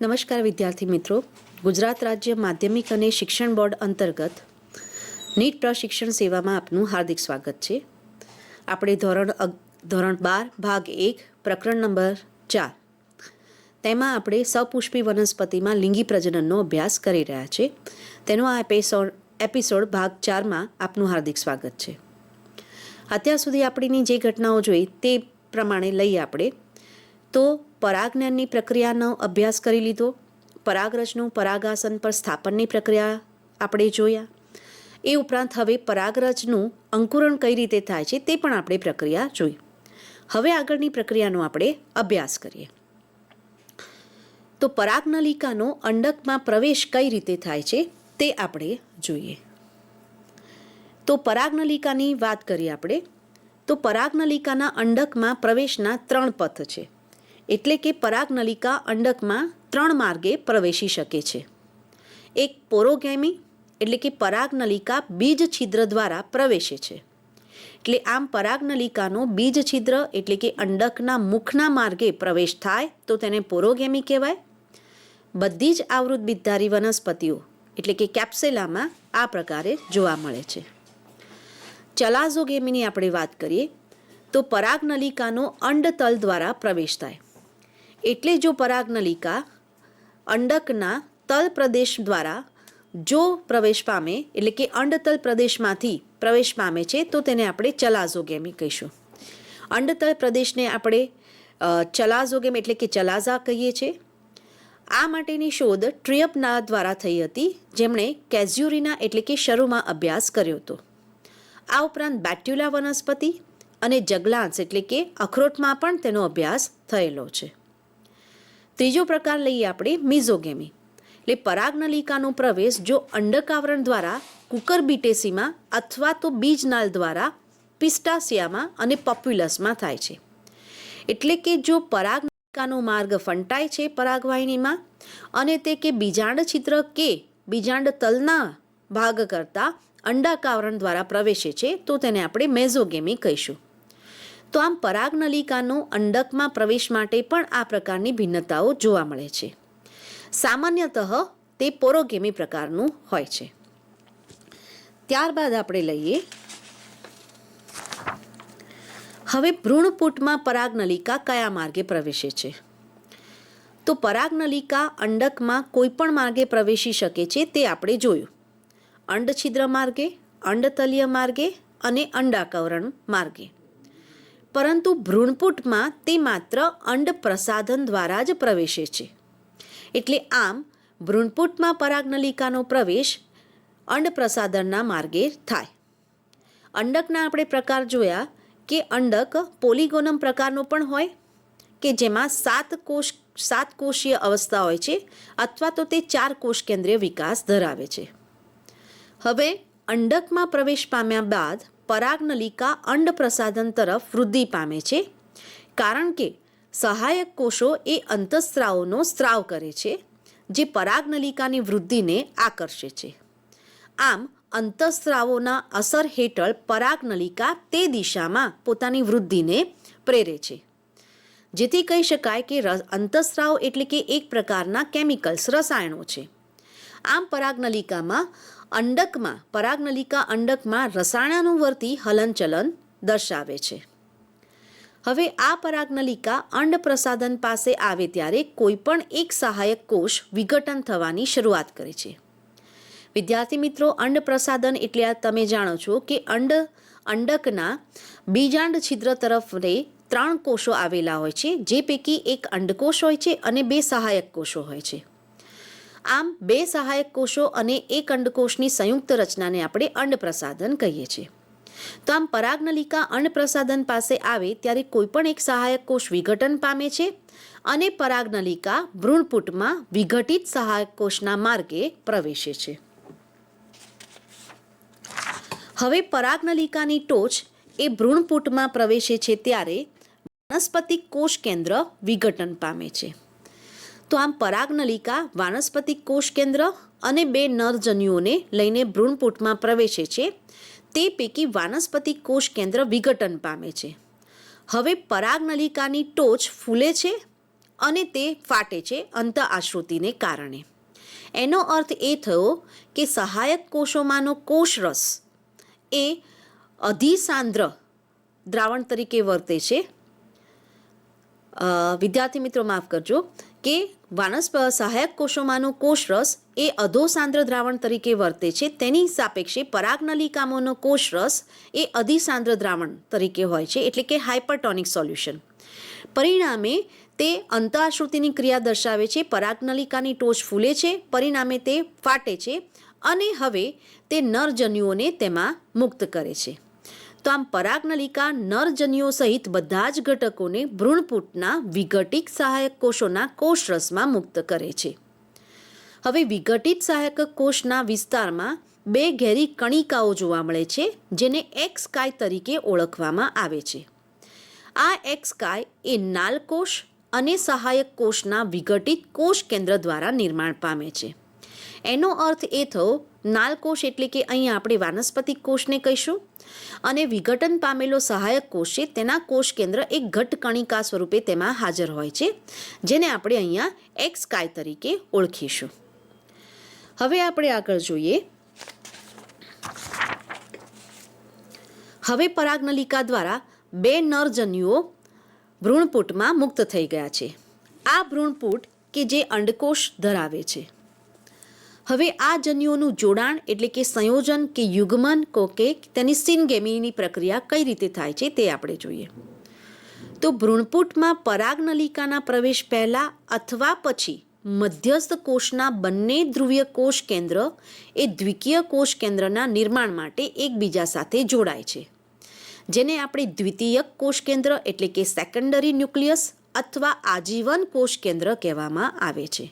નમસ્કાર વિદ્યાર્થી મિત્રો, ગુજરાત રાજ્ય માધ્યમિક અને શિક્ષણ બોર્ડ અંતર્ગત નીટ પ્રશિક્ષણ સેવામાં આપનું હાર્દિક સ્વાગત છે. આપણે ધોરણ 12 ભાગ 1 પ્રકરણ નંબર 4 તેમાં આપણે સપુષ્પી વનસ્પતિમાં લિંગી પ્રજનનનો અભ્યાસ કરી રહ્યા છીએ. તેનો આ એપિસોડ ભાગ 4માં આપનું હાર્દિક સ્વાગત છે. અત્યાર સુધી આપણીની જે ઘટનાઓ જોઈ તે પ્રમાણે લઈએ આપણે તો પરાગજ્ઞાનની પ્રક્રિયાનો અભ્યાસ કરી લીધો, પરાગરજનું પરાગાસન પર સ્થાપનની પ્રક્રિયા આપણે જોયા. એ ઉપરાંત હવે પરાગરજનું અંકુરણ કઈ રીતે થાય છે તે પણ આપણે પ્રક્રિયા જોઈ. હવે આગળની પ્રક્રિયાનો આપણે અભ્યાસ કરીએ. તો પરાગનલિકાનો અંડકમાં પ્રવેશ કઈ રીતે થાય છે તે આપણે જોઈએ. તો પરાગનલિકાની વાત કરીએ આપણે તો પરાગનલિકાના અંડકમાં પ્રવેશના 3 પથ છે. એટલે કે પરાગનલિકા અંડકમાં 3 માર્ગે પ્રવેશી શકે છે. એક પોરોગેમી એટલે કે પરાગનલિકા બીજ છિદ્ર દ્વારા પ્રવેશે છે. એટલે આમ પરાગનલિકાનો બીજ છિદ્ર એટલે કે અંડકના મુખના માર્ગે પ્રવેશ થાય તો તેને પોરોગેમી કહેવાય. બધી જ આવૃત બીજધારી વનસ્પતિઓ એટલે કે કેપ્સેલામાં આ પ્રકારે જોવા મળે છે. ચલાઝોગેમીની આપણે વાત કરીએ તો પરાગનલિકાનો અંડતલ દ્વારા પ્રવેશ થાય. એટલે જો પરાગનલિકા અંડકના તલ પ્રદેશ દ્વારા જો પ્રવેશ પામે એટલે કે અંડતલ પ્રદેશમાંથી પ્રવેશ પામે છે તો તેને આપણે ચલાઝોગેમી કહીશું. અંડતલ પ્રદેશને આપણે ચલાઝોગેમ એટલે કે ચલાઝા કહીએ છીએ. આ માટેની શોધ ટ્રિયપના દ્વારા થઈ હતી, જેમણે કેઝ્યુરીના એટલે કે શરૂમાં અભ્યાસ કર્યો હતો. આ ઉપરાંત બેટ્યુલા વનસ્પતિ અને જગલાન્સ એટલે કે અખરોટમાં પણ તેનો અભ્યાસ થયેલો છે. ત્રીજો પ્રકાર લઈએ આપણે મિઝોગેમી. એટલે પરાગનલિકાનો પ્રવેશ જો અંડકાવરણ દ્વારા કુકરબિટેસીમાં અથવા તો બીજનાળ દ્વારા પિસ્ટાસિયામાં અને પોપ્યુલસમાં થાય છે. એટલે કે જો પરાગનલિકાનો માર્ગ ફંટાય છે પરાગવાહિનીમાં અને તે કે બીજાંડ છિદ્ર કે બીજાંડ તલના ભાગ કરતાં અંડાકાવરણ દ્વારા પ્રવેશે છે તો તેને આપણે મેઝોગેમી કહીશું. તો આમ પરાગનલિકાનો અંડકમાં પ્રવેશ માટે પણ આ પ્રકારની ભિન્નતાઓ જોવા મળે છે. સામાન્યતઃ તે પોરોગેમી પ્રકારનું હોય છે. ત્યારબાદ આપણે લઈએ હવે ભ્રૂણપુટમાં પરાગનલિકા કયા માર્ગે પ્રવેશે છે. તો પરાગનલિકા અંડકમાં કોઈ પણ માર્ગે પ્રવેશી શકે છે તે આપણે જોયું. અંડછિદ્ર માર્ગે, અંડતલીય માર્ગે અને અંડાકવરણ માર્ગે. પરંતુ ભ્રૂણપુટમાં તે માત્ર અંડ પ્રસાધન દ્વારા જ પ્રવેશે છે. એટલે આમ ભ્રૂણપુટમાં પરાગનલિકાનો પ્રવેશ અંડ પ્રસાધનના માર્ગે થાય. અંડકના આપણે પ્રકાર જોયા કે અંડક પોલિગોનમ પ્રકારનો પણ હોય કે જેમાં 7 કોષીય અવસ્થા હોય છે અથવા તો તે 4 કોષ કેન્દ્રીય વિકાસ ધરાવે છે. હવે અંડકમાં પ્રવેશ પામ્યા બાદ પરાગનલિકા અંડ પ્રસાધન તરફ વૃદ્ધિ પામે છે, કારણ કે સહાયક કોષો એ અંતઃસ્ત્રાવોનો સ્ત્રાવ કરે છે જે પરાગનલિકાની વૃદ્ધિને આકર્ષે છે. આમ અંતઃસ્ત્રાવોના અસર હેઠળ પરાગનલિકા તે દિશામાં પોતાની વૃદ્ધિને પ્રેરે છે. જેથી કહી શકાય કે અંતઃસ્ત્રાવ એટલે કે એક પ્રકારના કેમિકલ્સ રસાયણો છે. આમ પરાગનલિકા અંડકમાં રસાયણાનુવર્તી હલનચલન દર્શાવે છે. હવે આ પરાગનલિકા અંડ પ્રસાધન પાસે આવે ત્યારે કોઈ પણ એક સહાયક કોષ વિઘટન થવાની શરૂઆત કરે છે. વિદ્યાર્થી મિત્રો, અંડ પ્રસાધન એટલે તમે જાણો છો કે અંડકના બીજાંડ છિદ્ર તરફને 3 કોષો આવેલા હોય છે, જે પૈકી એક અંડકોષ હોય છે અને 2 સહાયક કોષો હોય છે. આમ 2 સહાયક કોષો અને એક અંડકોષની સંયુક્ત રચનાને આપણે અંડ પ્રસાધન કહીએ છીએ. તો આમ પરાગનલિકા અંડ પ્રસાધન પાસે આવે ત્યારે કોઈ પણ એક સહાયક કોષ વિઘટન પામે છે અને પરાગનલિકા ભ્રૂણપુટમાં વિઘટિત સહાયક કોષના માર્ગે પ્રવેશે છે. હવે પરાગનલિકાની ટોચ એ ભ્રૂણપુટમાં પ્રવેશે છે ત્યારે વાનસ્પતિક કોષ કેન્દ્ર વિઘટન પામે છે. તો આમ પરાગનલિકા વાનસ્પતિક કોષ કેન્દ્ર અને 2 નરજન્યુઓને લઈને ભ્રૂણપુટમાં પ્રવેશે છે. તે પૈકી વાનસ્પતિક કોષ કેન્દ્ર વિઘટન પામે છે. હવે પરાગનલિકાની ટોચ ફૂલે છે અને તે ફાટે છે અંતઃઆશ્રુતિને કારણે. એનો અર્થ એ થયો કે સહાયક કોષોમાંનો કોષરસ એ અધિસાંદ્ર દ્રાવણ તરીકે વર્તે છે. વિદ્યાર્થી મિત્રો માફ કરજો કે સહાયક કોષોમાંનો કોષરસ એ અધોસાંદ્ર દ્રાવણ તરીકે વર્તે છે. તેની સાપેક્ષે પરાગનલિકામાંનો કોષરસ એ અધિસાંદ્ર દ્રાવણ તરીકે હોય છે, એટલે કે હાઇપરટોનિક સોલ્યુશન. પરિણામે તે અંતઃઆશ્રુતિની ક્રિયા દર્શાવે છે. પરાગનલિકાની ટોચ ફૂલે છે, પરિણામે તે ફાટે છે અને હવે તે નરજન્યુઓને તેમાં મુક્ત કરે છે. તો આમ પરાગનલિકા નરજન્યુઓ સહિત બધા જ ઘટકોને ભ્રૂણપૂટના વિઘટિત સહાયક કોષોના કોષરસમાં મુક્ત કરે છે. હવે વિઘટિત સહાયક કોષના વિસ્તારમાં બે ઘેરી કણિકાઓ જોવા મળે છે, જેને એક્સ-કાય તરીકે ઓળખવામાં આવે છે. આ એક્સ-કાય એ નાલકોષ અને સહાયક કોષના વિઘટિત કોષ કેન્દ્ર દ્વારા નિર્માણ પામે છે. એનો અર્થ એ થયો, નાલકોષ એટલે કે અહીંયા આપણે વાનસ્પતિક કોષને કહીશું અને વિઘટન પામેલો સહાયક કોષ છે તેના કોષ કેન્દ્ર એક ઘટ કણિકા સ્વરૂપે તેમાં હાજર હોય છે, જેને આપણે અહીંયા એક્સ-કાય તરીકે ઓળખીશું. હવે આપણે આગળ જોઈએ. હવે પરાગનલિકા દ્વારા બે નરજન્યુઓ ભ્રૂણપૂટમાં મુક્ત થઈ ગયા છે. આ ભ્રૂણપૂટ કે જે અંડકોષ ધરાવે છે. હવે આ જન્યુઓનું જોડાણ એટલે કે સંયોજન કે યુગ્મન કે તેની સિનગેમીની પ્રક્રિયા કઈ રીતે થાય છે તે આપણે જોઈએ. તો ભ્રૂણપૂટમાં પરાગનલિકાના પ્રવેશ પહેલા અથવા પછી મધ્યસ્થ કોષના બંને ધ્રુવીય કોષ કેન્દ્ર એ દ્વિકીય કોષ કેન્દ્રના નિર્માણ માટે એકબીજા સાથે જોડાય છે, જેને આપણે દ્વિતીયક કોષ કેન્દ્ર એટલે કે સેકન્ડરી ન્યુક્લિયસ અથવા આજીવન કોષ કેન્દ્ર કહેવામાં આવે છે.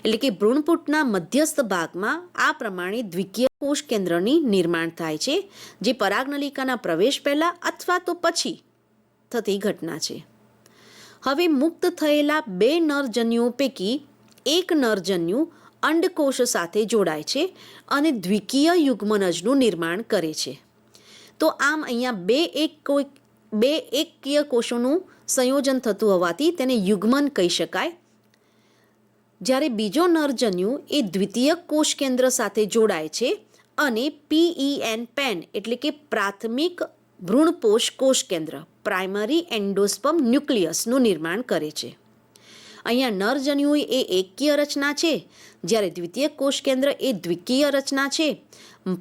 એટલે કે ભ્રૂણપૂટના મધ્યસ્થ ભાગમાં આ પ્રમાણે દ્વિકીય કોષ કેન્દ્રની નિર્માણ થાય છે, જે પરાગનલિકાના પ્રવેશ પહેલા અથવા તો પછી થતી ઘટના છે. હવે મુક્ત થયેલા બે નરજન્યુઓ પૈકી એક નરજન્યુ અંડકોષ સાથે જોડાય છે અને દ્વિકીય યુગ્મનજનું નિર્માણ કરે છે. તો આમ અહીંયા બે એકકીય કોષોનું સંયોજન થતું હોવાથી તેને યુગ્મન કહી શકાય. જ્યારે બીજો નરજન્યુ એ દ્વિતીયક કોષ કેન્દ્ર સાથે જોડાય છે અને પેન એટલે કે પ્રાથમિક ભ્રૂણપોષ કોષ કેન્દ્ર પ્રાઇમરી એન્ડોસ્પર્મ ન્યુક્લિયસનું નિર્માણ કરે છે. અહીંયા નરજન્યુ એ એકકીય રચના છે, જ્યારે દ્વિતીયક કોષ કેન્દ્ર એ દ્વિકીય રચના છે.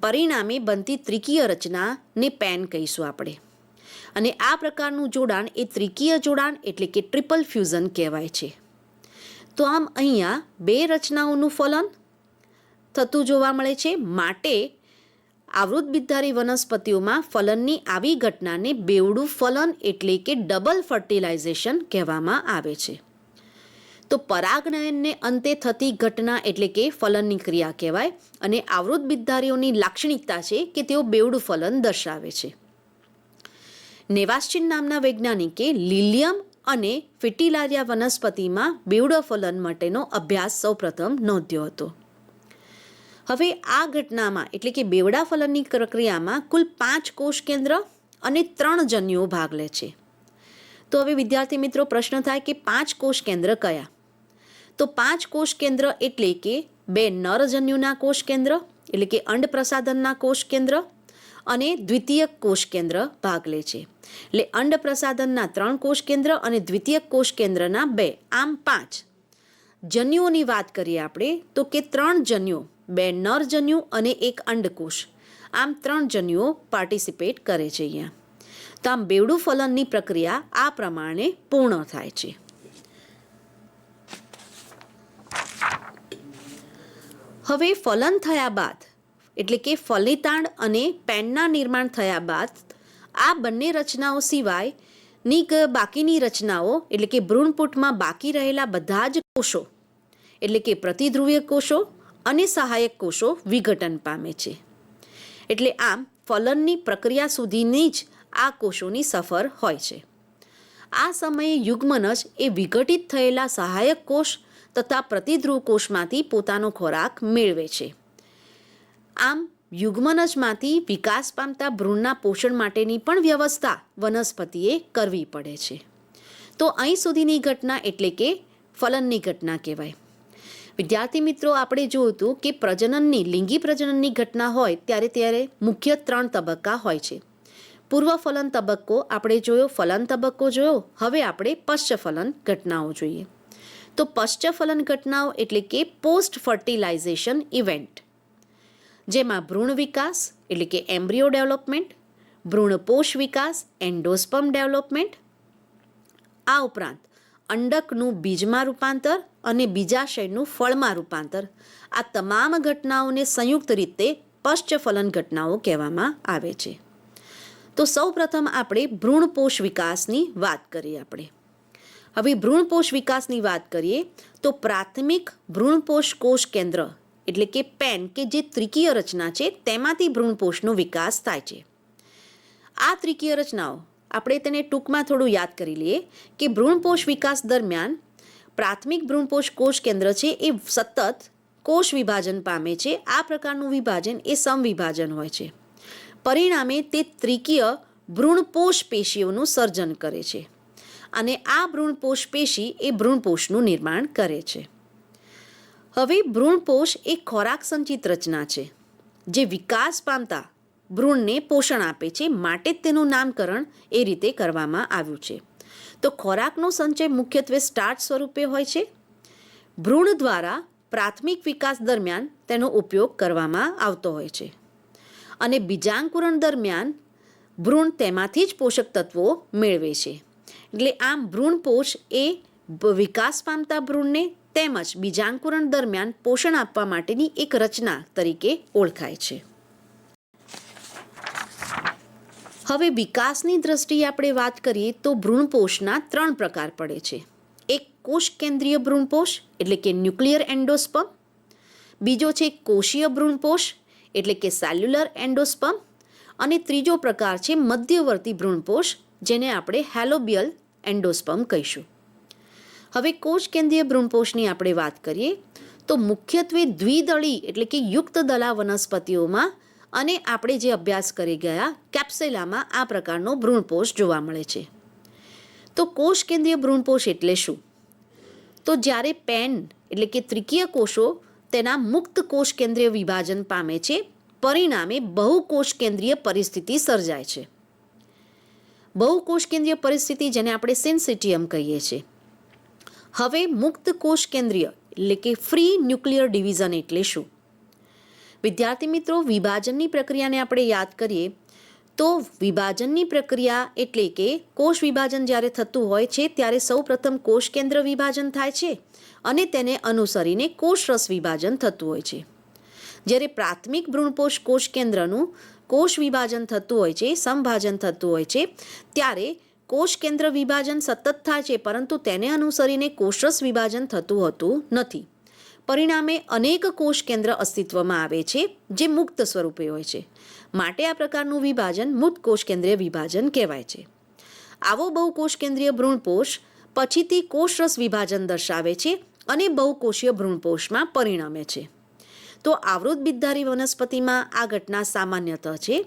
પરિણામે બનતી ત્રિકીય રચનાને પેન કહીશું આપણે. અને આ પ્રકારનું જોડાણ એ ત્રિકીય જોડાણ એટલે કે ટ્રિપલ ફ્યુઝન કહેવાય છે. તો આમ અહીંયા બે રચનાઓનું ફલન થતું જોવા મળે છે. માટે આવૃતબીજધારી વનસ્પતિઓમાં ફલનની આવી ઘટનાને બેવડું ફલન એટલે કે ડબલ ફર્ટિલાઇઝેશન કહેવામાં આવે છે. તો પરાગનયનને અંતે થતી ઘટના એટલે કે ફલનની ક્રિયા કહેવાય અને આવૃતબીજધારીઓની લાક્ષણિકતા છે કે તેઓ બેવડું ફલન દર્શાવે છે. નેવાસ્ચિન નામના વૈજ્ઞાનિકે લિલિયમ અને ફિટિલારિયા વનસ્પતિમાં બેવડા ફલન માટેનો અભ્યાસ સૌપ્રથમ નોંધ્યો હતો. હવે આ ઘટનામાં એટલે કે બેવડા ફલનની પ્રક્રિયામાં કુલ 5 કોષ કેન્દ્ર અને 3 જન્યુઓ ભાગ લે છે. તો હવે વિદ્યાર્થી મિત્રો પ્રશ્ન થાય કે 5 કોષ કેન્દ્ર કયા? તો 5 કોષ કેન્દ્ર એટલે કે 2 નરજન્યુના કોષ કેન્દ્ર એટલે કે અંડ પ્રસાધનના કોષ કેન્દ્ર અને દ્વિતીયક કોષ કેન્દ્ર ભાગ લે છે. એટલે અંડ પ્રસાધનના 3 કોષ કેન્દ્ર અને દ્વિતીયક કોષ કેન્દ્રના 2, આમ 5 જન્યુઓની વાત કરીએ આપણે તો કે 3 જન્યુઓ, 2 નરજન્યુ અને 1 અંડકોષ, આમ 3 જન્યુઓ પાર્ટિસિપેટ કરે છે અહીંયા. તો આમ બેવડું ફલનની પ્રક્રિયા આ પ્રમાણે પૂર્ણ થાય છે. હવે ફલન થયા બાદ એટલે કે ફલિતાંડ અને પેનના નિર્માણ થયા બાદ આ બંને રચનાઓ સિવાયની બાકીની રચનાઓ એટલે કે ભ્રૂણપૂટમાં બાકી રહેલા બધા જ કોષો એટલે કે પ્રતિધ્રુવીય કોષો અને સહાયક કોષો વિઘટન પામે છે. એટલે આમ ફલનની પ્રક્રિયા સુધીની જ આ કોષોની સફર હોય છે. આ સમયે યુગ્મનજ એ વિઘટિત થયેલા સહાયક કોષ તથા પ્રતિધ્રુવ કોષમાંથી પોતાનો ખોરાક મેળવે છે. આમ યુગ્મનજમાંથી વિકાસ પામતા ભ્રૂણના પોષણ માટેની પણ વ્યવસ્થા વનસ્પતિએ કરવી પડે છે. તો અહીં સુધીની ઘટના એટલે કે ફલનની ઘટના કહેવાય. વિદ્યાર્થી મિત્રો, આપણે જોયું હતું કે પ્રજનનની લિંગી પ્રજનનની ઘટના હોય ત્યારે મુખ્ય 3 તબક્કા હોય છે. પૂર્વ ફલન તબક્કો આપણે જોયો, ફલન તબક્કો જોયો. હવે આપણે પશ્ચફલન ઘટનાઓ જોઈએ. તો પશ્ચફલન ઘટનાઓ એટલે કે પોસ્ટ ફર્ટિલાઇઝેશન ઇવેન્ટ, જેમાં ભ્રૂણ વિકાસ એટલે કે એમ્બ્રિયો ડેવલપમેન્ટ, ભ્રૂણપોષ વિકાસ એન્ડોસ્પર્મ ડેવલપમેન્ટ, આ ઉપરાંત અંડકનું બીજમાં રૂપાંતર અને બીજાશયનું ફળમાં રૂપાંતર, આ તમામ ઘટનાઓને સંયુક્ત રીતે પશ્ચફલન ઘટનાઓ કહેવામાં આવે છે. તો સૌપ્રથમ આપણે ભ્રૂણપોષ વિકાસની વાત કરીએ. હવે ભ્રૂણપોષ વિકાસની વાત કરીએ તો પ્રાથમિક ભ્રૂણપોષ કોષ કેન્દ્ર એટલે કે પેન કે જે ત્રિકીય રચના છે તેમાંથી ભ્રૂણપોષનો વિકાસ થાય છે. આ ત્રિકીય રચનાઓ આપણે તેને ટૂંકમાં થોડું યાદ કરી લઈએ કે ભ્રૂણપોષ વિકાસ દરમિયાન પ્રાથમિક ભ્રૂણપોષ કોષ કેન્દ્ર છે એ સતત કોષ વિભાજન પામે છે. આ પ્રકારનું વિભાજન એ સમવિભાજન હોય છે. પરિણામે તે ત્રિકીય ભ્રૂણપોષ પેશીઓનું સર્જન કરે છે અને આ ભ્રૂણપોષ પેશી એ ભ્રૂણપોષનું નિર્માણ કરે છે. હવે ભ્રૂણપોષ એ ખોરાક સંચિત રચના છે જે વિકાસ પામતા ભ્રૂણને પોષણ આપે છે, માટે જ તેનું નામકરણ એ રીતે કરવામાં આવ્યું છે. તો ખોરાકનો સંચય મુખ્યત્વે સ્ટાર્ચ સ્વરૂપે હોય છે. ભ્રૂણ દ્વારા પ્રાથમિક વિકાસ દરમિયાન તેનો ઉપયોગ કરવામાં આવતો હોય છે અને બીજાંકુરણ દરમિયાન ભ્રૂણ તેમાંથી જ પોષક તત્વો મેળવે છે. એટલે આમ ભ્રૂણપોષ એ વિકાસ પામતા ભ્રૂણને તેમજ બીજાંકુરણ દરમિયાન પોષણ આપવા માટેની એક રચના તરીકે ઓળખાય છે. હવે વિકાસની દ્રષ્ટિએ આપણે વાત કરીએ તો ભ્રૂણપોષના 3 પ્રકાર પડે છે. એક કોષ કેન્દ્રીય ભ્રૂણપોષ એટલે કે ન્યુક્લિયર એન્ડોસ્પર્મ, બીજો છે કોષીય ભ્રૂણપોષ એટલે કે સેલ્યુલર એન્ડોસ્પર્મ અને ત્રીજો પ્રકાર છે મધ્યવર્તી ભ્રૂણપોષ જેને આપણે હેલોબિયલ એન્ડોસ્પર્મ કહીશું. હવે કોષ કેન્દ્રીય ભ્રૂણપોષની આપણે વાત કરીએ તો મુખ્યત્વે દ્વિદળી એટલે કે યુક્ત દલા વનસ્પતિઓમાં અને આપણે જે અભ્યાસ કરી ગયા કેપ્સેલામાં આ પ્રકારનો ભ્રૂણપોષ જોવા મળે છે. તો કોષ કેન્દ્રીય ભ્રૂણપોષ એટલે શું? તો જ્યારે પેન એટલે કે ત્રિકીય કોષો તેના મુક્ત કોષ કેન્દ્રીય વિભાજન પામે છે, પરિણામે બહુકોષ કેન્દ્રીય પરિસ્થિતિ સર્જાય છે. બહુકોષ કેન્દ્રીય પરિસ્થિતિ જેને આપણે સિન્સિટિયમ કહીએ છીએ. હવે મુક્ત કોષ કેન્દ્રીય એટલે કે ફ્રી ન્યુક્લિયર ડિવિઝન એટલે શું? વિદ્યાર્થી મિત્રો, વિભાજનની પ્રક્રિયાને આપણે યાદ કરીએ તો વિભાજનની પ્રક્રિયા એટલે કે કોષ વિભાજન જ્યારે થતું હોય છે ત્યારે સૌપ્રથમ કોષ કેન્દ્ર વિભાજન થાય છે અને તેને અનુસરીને કોષરસ વિભાજન થતું હોય છે. જ્યારે પ્રાથમિક ભ્રૂણપોષ કોષ કેન્દ્રનું કોષ વિભાજન થતું હોય છે, સમભાજન થતું હોય છે, ત્યારે કોષ કેન્દ્ર વિભાજન સતત થાય છે પરંતુ તેને અનુસરીને કોષરસ વિભાજન થતું હોતું નથી. પરિણામે અનેક કોષ કેન્દ્ર અસ્તિત્વમાં આવે છે જે મુક્ત સ્વરૂપે હોય છે, માટે આ પ્રકારનું વિભાજન મુક્ત કોષ કેન્દ્રીય વિભાજન કહેવાય છે. આવો બહુકોષ કેન્દ્રીય ભ્રૂણપોષ પછીથી કોષરસ વિભાજન દર્શાવે છે અને બહુકોષીય ભ્રૂણપોષમાં પરિણમે છે. તો આવૃત બીજધારી વનસ્પતિમાં આ ઘટના સામાન્યતઃ છે.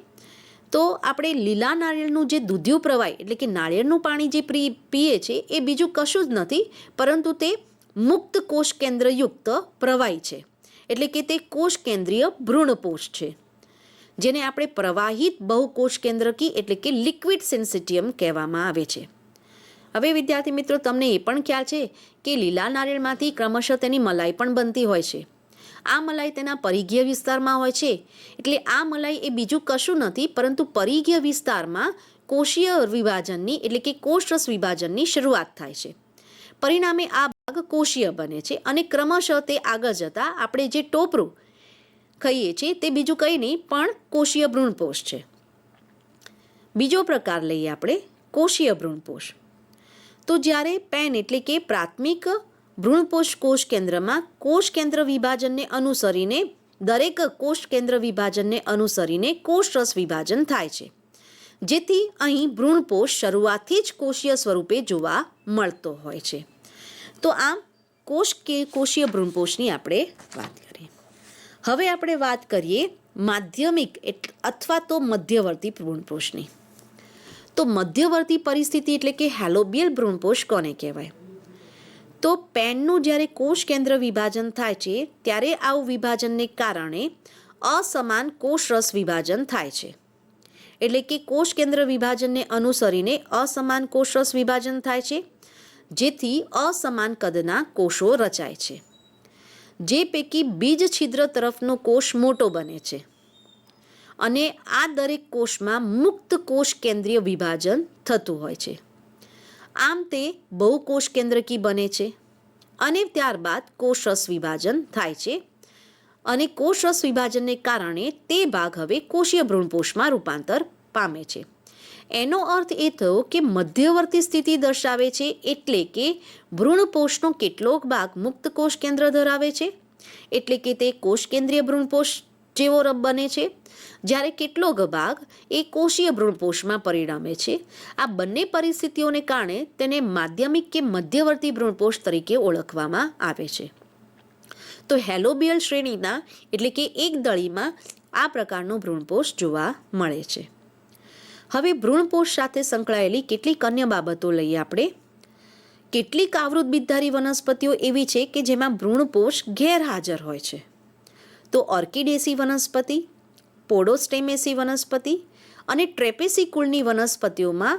તો આપણે લીલા નાળિયેરનું જે દૂધિયું પ્રવાહી એટલે કે નાળિયેરનું પાણી જે પીએ છે એ બીજું કશું જ નથી પરંતુ તે મુક્ત કોષ કેન્દ્રયુક્ત પ્રવાહી છે. એટલે કે તે કોષ કેન્દ્રીય ભ્રૂણપોષ છે જેને આપણે પ્રવાહિત બહુકોષ કેન્દ્રકી એટલે કે લિક્વિડ સિન્સિટિયમ કહેવામાં આવે છે. હવે વિદ્યાર્થી મિત્રો, તમને એ પણ ખ્યાલ છે કે લીલા નાળિયેરમાંથી ક્રમશઃ તેની મલાઈ પણ બનતી હોય છે. આ મલાઈ તેના પરિઘીય વિસ્તારમાં હોય છે. એટલે આ મલાઈ એ બીજું કશું નથી પરંતુ પરિઘીય વિસ્તારમાં કોષીય વિભાજનની એટલે કે કોષરસ વિભાજનની શરૂઆત થાય છે. પરિણામે આ ભાગ કોષીય બને છે અને ક્રમશઃ તે આગળ જતાં આપણે જે ટોપરું કહીએ છીએ તે બીજું કંઈ નહીં પણ કોષીય ભ્રૂણપોષ છે. બીજો પ્રકાર લઈએ આપણે કોષીય ભ્રૂણપોષ. તો જ્યારે પેન એટલે કે પ્રાથમિક ભ્રૂણપોષ કોષ કેન્દ્રમાં કોષ કેન્દ્ર વિભાજનને અનુસરીને દરેક કોષ કેન્દ્ર વિભાજનને અનુસરીને કોષરસ વિભાજન થાય છે, જેથી અહીં ભ્રૂણપોષ શરૂઆતથી જ કોષીય સ્વરૂપે જોવા મળતો હોય છે. તો આમ કોષીય ભ્રૂણપોષની આપણે વાત કરીએ. હવે આપણે વાત કરીએ માધ્યમિક અથવા તો મધ્યવર્તી ભ્રૂણપોષની. તો મધ્યવર્તી પરિસ્થિતિ એટલે કે હેલોબિયલ ભ્રૂણપોષ કોને કહેવાય? તો પેનનું જ્યારે કોષ કેન્દ્ર વિભાજન થાય છે ત્યારે આવું વિભાજનને કારણે અસમાન કોષરસ વિભાજન થાય છે. એટલે કે કોષ કેન્દ્ર વિભાજનને અનુસરીને અસમાન કોષરસ વિભાજન થાય છે, જેથી અસમાન કદના કોષો રચાય છે, જે પૈકી બીજ છિદ્ર તરફનો કોષ મોટો બને છે અને આ દરેક કોષમાં મુક્ત કોષ કેન્દ્રીય વિભાજન થતું હોય છે. આમ તે બહુકોષ કેન્દ્રકી બને છે અને ત્યારબાદ કોષરસ વિભાજન થાય છે અને કોષરસ વિભાજનને કારણે તે ભાગ હવે કોષીય ભ્રૂણપોષમાં રૂપાંતર પામે છે. એનો અર્થ એ થયો કે મધ્યવર્તી સ્થિતિ દર્શાવે છે, એટલે કે ભ્રૂણપોષનો કેટલોક ભાગ મુક્ત કોષ કેન્દ્ર ધરાવે છે, એટલે કે તે કોષ કેન્દ્રીય ભ્રૂણપોષ જેવો બને છે, જ્યારે કેટલોક ભાગ એ કોષીય ભ્રૂણપોષમાં પરિણમે છે. આ બંને પરિસ્થિતિઓને કારણે તેને માધ્યમિક કે મધ્યવર્તી ભ્રૂણપોષ તરીકે ઓળખવામાં આવે છે. તો હેલોબિયલ શ્રેણીના એટલે કે એક દળીમાં આ પ્રકારનું ભ્રૂણપોષ જોવા મળે છે. હવે ભ્રૂણપોષ સાથે સંકળાયેલી કેટલીક અન્ય બાબતો લઈએ આપણે. કેટલીક આવૃત બીજધારી વનસ્પતિઓ એવી છે કે જેમાં ભ્રૂણપોષ ગેરહાજર હોય છે. તો ઓર્કિડેસી વનસ્પતિ, પોડોસ્ટેમેસી વનસ્પતિ અને ટ્રેપેસી કુળની વનસ્પતિઓમાં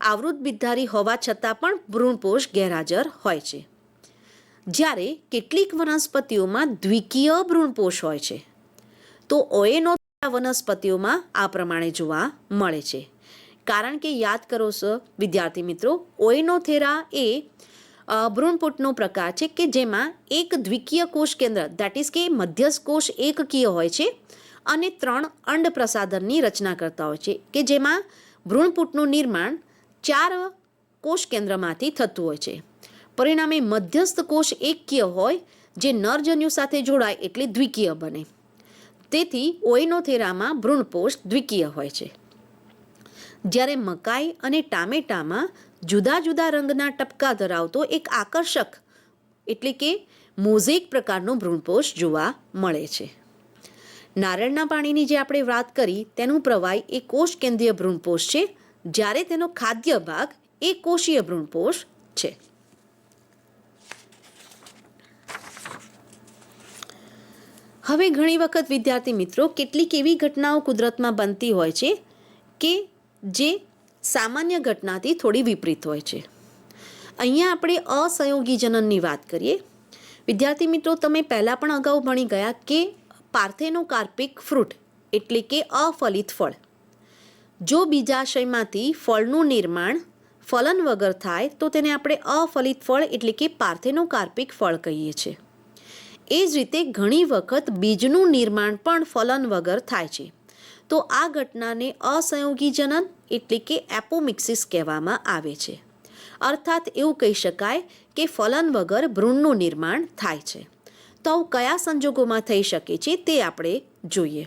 આવૃત બીજધારી હોવા છતાં પણ ભ્રૂણપોષ ગેરહાજર હોય છે. જ્યારે કેટલીક વનસ્પતિઓમાં દ્વિકીય ભ્રૂણપોષ હોય છે. તો ઓએનોથેરા વનસ્પતિઓમાં આ પ્રમાણે જોવા મળે છે. કારણ કે યાદ કરો છો વિદ્યાર્થી મિત્રો, ઓએનોથેરા એ ભ્રૂણપોષનો પ્રકાર છે કે જેમાં એક દ્વિકીય કોષ કેન્દ્ર દેટ ઇઝ કે મધ્યસ્થ કોષ એકકીય હોય છે અને 3 અંડ પ્રસાધનની રચના કરતા હોય છે, કે જેમાં ભ્રૂણપોષનું નિર્માણ 4 કોષ કેન્દ્રમાંથી થતું હોય છે. પરિણામે મધ્યસ્થ કોષ એકકીય હોય, જે નરજન્યુ સાથે જોડાય એટલે દ્વિકીય બને. તેથી ઓએનોથેરામાં ભ્રૂણપોષ દ્વિકીય હોય છે. જ્યારે મકાઈ અને ટામેટામાં જુદા જુદા રંગના ટપકા ધરાવતો એક આકર્ષક એટલે કે મોઝેક પ્રકારનો ભ્રૂણપોષ જોવા મળે છે. નારળના પાણીની જે આપણે વાત કરી તેનું પ્રવાહી એ કોષ કેન્દ્રીય ભ્રૂણપોષ છે, જ્યારે તેનો ખાદ્ય ભાગ એ કોષીય ભ્રૂણપોષ છે. હવે ઘણી વખત વિદ્યાર્થી મિત્રો કેટલીક એવી ઘટનાઓ કુદરતમાં બનતી હોય છે કે જે સામાન્ય ઘટનાથી થોડી વિપરીત હોય છે. અહીંયા આપણે અસંયોગી જનનની વાત કરીએ. વિદ્યાર્થી મિત્રો, તમે પહેલાં પણ અગાઉ ભણી ગયા કે પાર્થેનોકાર્પિક ફ્રૂટ એટલે કે અફલિત ફળ, જો બીજાશયમાંથી ફળનું નિર્માણ ફલન વગર થાય તો તેને આપણે અફલિત ફળ એટલે કે પાર્થેનોકાર્પિક ફળ કહીએ છીએ. એ જ રીતે ઘણી વખત બીજનું નિર્માણ પણ ફલન વગર થાય છે. તો આ ઘટનાને અસંયોગી જનન એટલે કે એપોમિક્સિસ કહેવામાં આવે છે. અર્થાત એવું કહી શકાય કે ફલન વગર ભ્રૂણનું નિર્માણ થાય છે. તો આવું કયા સંજોગોમાં થઈ શકે છે તે આપણે જોઈએ.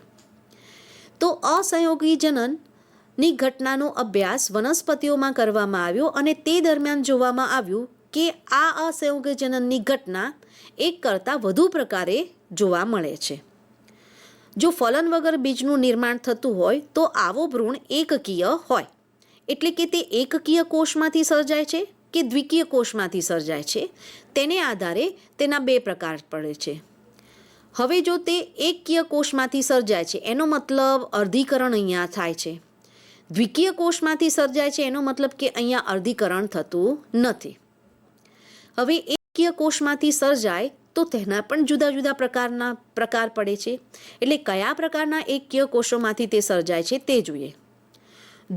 તો અસંયોગી જનનની ઘટનાનો અભ્યાસ વનસ્પતિઓમાં કરવામાં આવ્યો અને તે દરમિયાન જોવામાં આવ્યું કે આ અસંયોગી જનનની ઘટના એક કરતાં વધુ પ્રકારે જોવા મળે છે. જો ફલન વગર બીજનું નિર્માણ થતું હોય તો આવો ભ્રૂણ એકકીય હોય, એટલે કે તે એકકીય કોષમાંથી સર્જાય છે કે દ્વિકીય કોષમાંથી સર્જાય છે, તેને આધારે તેના 2 પ્રકાર પડે છે. હવે જો તે એકકીય કોષમાંથી સર્જાય છે એનો મતલબ અર્ધીકરણ અહીંયા થાય છે. દ્વિકીય કોષમાંથી સર્જાય છે એનો મતલબ કે અહીંયા અર્ધીકરણ થતું નથી. હવે એકકીય કોષમાંથી સર્જાય તો તેના પણ જુદા જુદા પ્રકાર પડે છે. એટલે કયા પ્રકારના એકકીય કોષોમાંથી તે સર્જાય છે તે જોઈએ.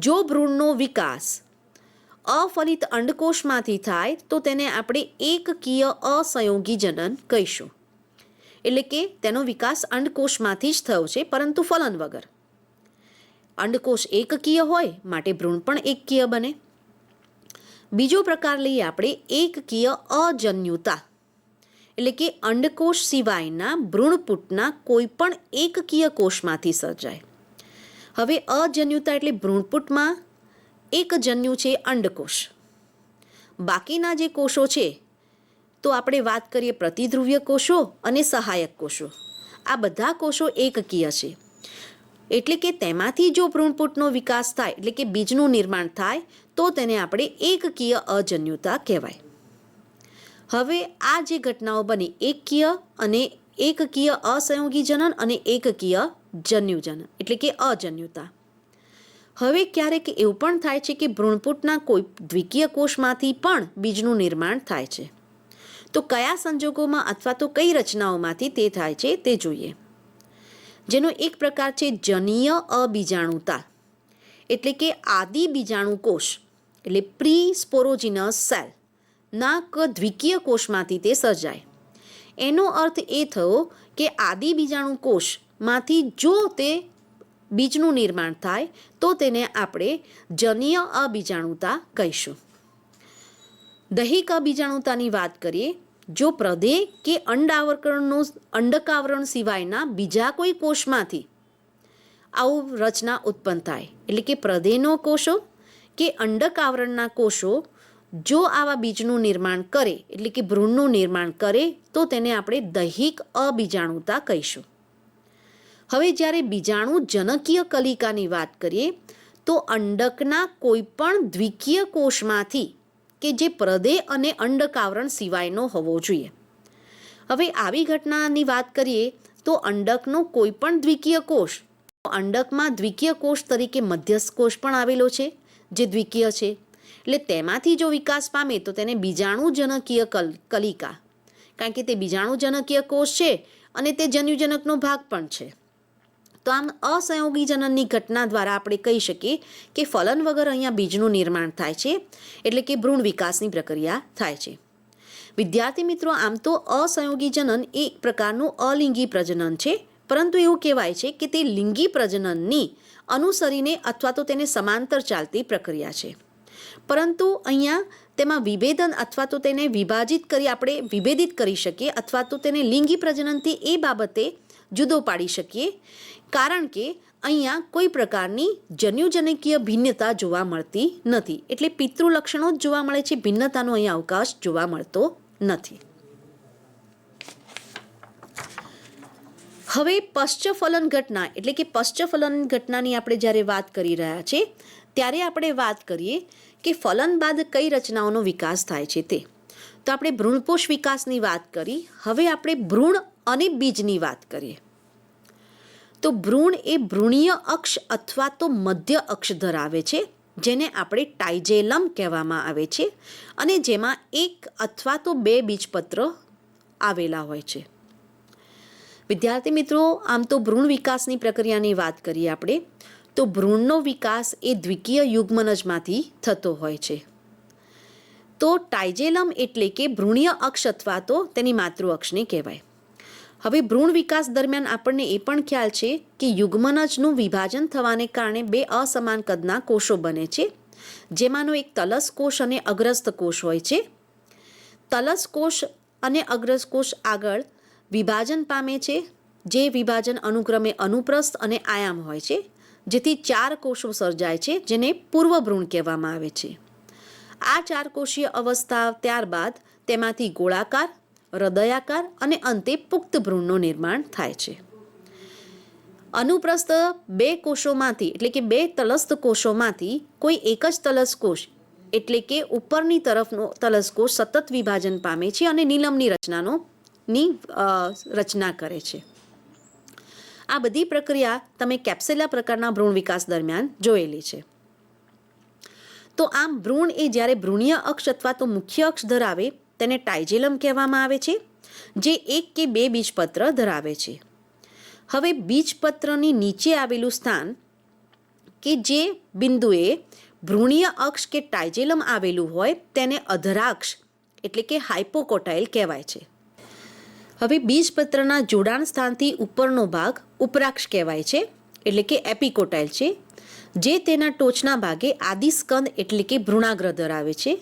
જો ભ્રૂણનો વિકાસ અફલિત અંડકોષમાંથી થાય તો તેને આપણે એકકીય અસંયોગી જનન કહીશું. એટલે કે તેનો વિકાસ અંડકોષમાંથી જ થયો છે પરંતુ ફલન વગર. અંડકોષ એકકીય હોય માટે ભ્રૂણ પણ એકકીય બને. બીજો પ્રકાર લઈએ આપણે એકકીય અજન્યુતા, એટલે કે અંડકોષ સિવાયના ભ્રૂણપુટના કોઈ પણ એકકીય કોષમાંથી સર્જાય. હવે અજન્યુતા એટલે ભ્રૂણપુટમાં એક જન્યુ છે અંડકોષ, બાકીના જે કોષો છે તો આપણે વાત કરીએ પ્રતિધ્રુવીય કોષો અને સહાયક કોષો. આ બધા કોષો એકકીય છે. એટલે કે તેમાંથી જો ભ્રૂણપૂટનો વિકાસ થાય એટલે કે બીજનું નિર્માણ થાય તો તેને આપણે એકકીય અજન્યુતા કહેવાય. હવે આ જે ઘટનાઓ બની એકકીય અસંયોગી જનન અને એકકીય જન્યુજનન એટલે કે અજન્યુતા. હવે ક્યારેક એવું પણ થાય છે કે ભ્રૂણપૂટના કોઈ દ્વિકીય કોષમાંથી પણ બીજનું નિર્માણ થાય છે. તો કયા સંજોગોમાં અથવા તો કઈ રચનાઓમાંથી તે થાય છે તે જોઈએ. જેનો એક પ્રકાર છે જનીય અબીજાણુતા એટલે કે આદિ બીજાણુ કોષ એટલે પ્રી સ્પોરોજિનસ સેલ ના દ્વિકીય કોષમાંથી તે સર્જાય. એનો અર્થ એ થયો કે આદિ બીજાણુ કોષમાંથી જો તે બીજનું નિર્માણ થાય તો તેને આપણે જનીય અબીજાણુતા કહીશું. દૈહિક અબીજાણુતાની વાત કરીએ, જો પ્રદેહ કે અંડકાવરણ સિવાયના બીજા કોઈ કોષમાંથી આવું રચના ઉત્પન્ન થાય એટલે કે પ્રદેહનો કોષો કે અંડકાવરણના કોષો જો આવા બીજનું નિર્માણ કરે એટલે કે ભ્રૂણનું નિર્માણ કરે તો તેને આપણે દૈહિક અબીજાણુતા કહીશું. હવે જ્યારે બીજાણુ જનકીય કલિકાની વાત કરીએ તો અંડકના કોઈ પણ દ્વિકીય કોષમાંથી કે જે પ્રદેહ અને અંડકાવરણ સિવાયનો હોવો જોઈએ. હવે આવી ઘટનાની વાત કરીએ તો અંડકનો કોઈ પણ દ્વિકીય કોષ, અંડકમાં દ્વિકીય કોષ તરીકે મધ્યસ્થ કોષ પણ આવેલો છે જે દ્વિકીય છે, એટલે તેમાંથી જો વિકાસ પામે તો તેને બીજાણુ જનકીય કલિકા, કારણ કે તે બીજાણુ જનકીય કોષ છે અને તે જન્યુજનકનો ભાગ પણ છે. તો આમ અસંયોગી જનનની ઘટના દ્વારા આપણે કહી શકીએ કે ફલન વગર અહીંયા બીજનું નિર્માણ થાય છે એટલે કે ભ્રૂણ વિકાસની પ્રક્રિયા થાય છે. વિદ્યાર્થી મિત્રો, આમ તો અસંયોગી જનન એક પ્રકારનું અલિંગી પ્રજનન છે, પરંતુ એવું કહેવાય છે કે તે લિંગી પ્રજનનની અનુસરીને અથવા તો તેને સમાંતર ચાલતી પ્રક્રિયા છે. પરંતુ અહીંયા તેમાં વિભેદન અથવા તો તેને આપણે વિભેદિત કરી શકીએ અથવા તો તેને લિંગી પ્રજનનથી એ બાબતે જુદો પાડી શકીએ, કારણ કે અહીંયા કોઈ પ્રકારની જન્યુજનકીય ભિન્નતા જોવા મળતી નથી. એટલે પિતૃલક્ષણો જ જોવા મળે છે, ભિન્નતાનો અહીંયા અવકાશ જોવા મળતો નથી. હવે પશ્ચફલન ઘટના એટલે કે પશ્ચફલન ઘટનાની આપણે જ્યારે વાત કરી રહ્યા છીએ ત્યારે આપણે વાત કરીએ કે ફલન બાદ કઈ રચનાઓનો વિકાસ થાય છે તે. તો આપણે ભ્રૂણપોષ વિકાસની વાત કરી, હવે આપણે ભ્રૂણ અને બીજની વાત કરીએ. તો ભ્રૂણ એ ભ્રૂણીય અક્ષ અથવા તો મધ્ય અક્ષ ધરાવે છે, જેને આપણે ટાઇજેલમ કહેવામાં આવે છે, અને જેમાં એક અથવા તો બે બીજપત્ર આવેલા હોય છે. વિદ્યાર્થી મિત્રો, આમ તો ભ્રૂણ વિકાસની પ્રક્રિયાની વાત કરીએ આપણે તો ભ્રૂણનો વિકાસ એ દ્વિકીય યુગ્મનજમાંથી થતો હોય છે. તો ટાઇજેલમ એટલે કે ભ્રૂણીય અક્ષ અથવા તો તેની માતૃ અક્ષને કહેવાય. હવે ભ્રૂણ વિકાસ દરમિયાન આપણને એ પણ ખ્યાલ છે કે યુગ્મનજનું વિભાજન થવાને કારણે બે અસમાન કદના કોષો બને છે, જેમાંનો એક તલસ કોષ અને અગ્રસ્ત કોષ હોય છે. તલસ કોષ અને અગ્રસ્ત કોષ આગળ વિભાજન પામે છે, જે વિભાજન અનુક્રમે અનુપ્રસ્થ અને આયામ હોય છે, જેથી 4 કોષો સર્જાય છે, જેને પૂર્વ ભ્રૂણ કહેવામાં આવે છે. આ 4 કોષીય અવસ્થા ત્યારબાદ તેમાંથી ગોળાકાર, હૃદયાકાર અને અંતે પુખ્ત ભ્રૂણનું નિર્માણ થાય છે. અનુપ્રસ્થ 2 કોષોમાંથી એટલે કે 2 તલસ્થ કોષોમાંથી કોઈ એક જ તલસ કોષ એટલે કે ઉપરની તરફનો તલસ કોષ સતત વિભાજન પામે છે અને નીલમની રચના કરે છે. આ બધી પ્રક્રિયા તમે કેપ્સેલા પ્રકારના ભ્રૂણ વિકાસ દરમિયાન જોયેલી છે. તો આમ ભ્રૂણ એ જ્યારે ભ્રૂણીય અક્ષ અથવા તો મુખ્ય અક્ષ ધરાવે તેને ટાઇજેલમ કહેવામાં આવે છે, જે 1 કે 2 બીજપત્ર ધરાવે છે. હવે બીજપત્રની નીચે આવેલું સ્થાન કે જે બિંદુએ ભ્રૂણીય અક્ષ કે ટાઇજેલમ આવેલું હોય તેને અધરાક્ષ એટલે કે હાઇપોકોટાઇલ કહેવાય છે. હવે બીજપત્રના જોડાણ સ્થાનથી ઉપરનો ભાગ ઉપરાક્ષ કહેવાય છે એટલે કે એપિકોટાઇલ છે, જે તેના ટોચના ભાગે આદિસ્કંદ એટલે કે ભ્રૂણાગ્ર ધરાવે છે,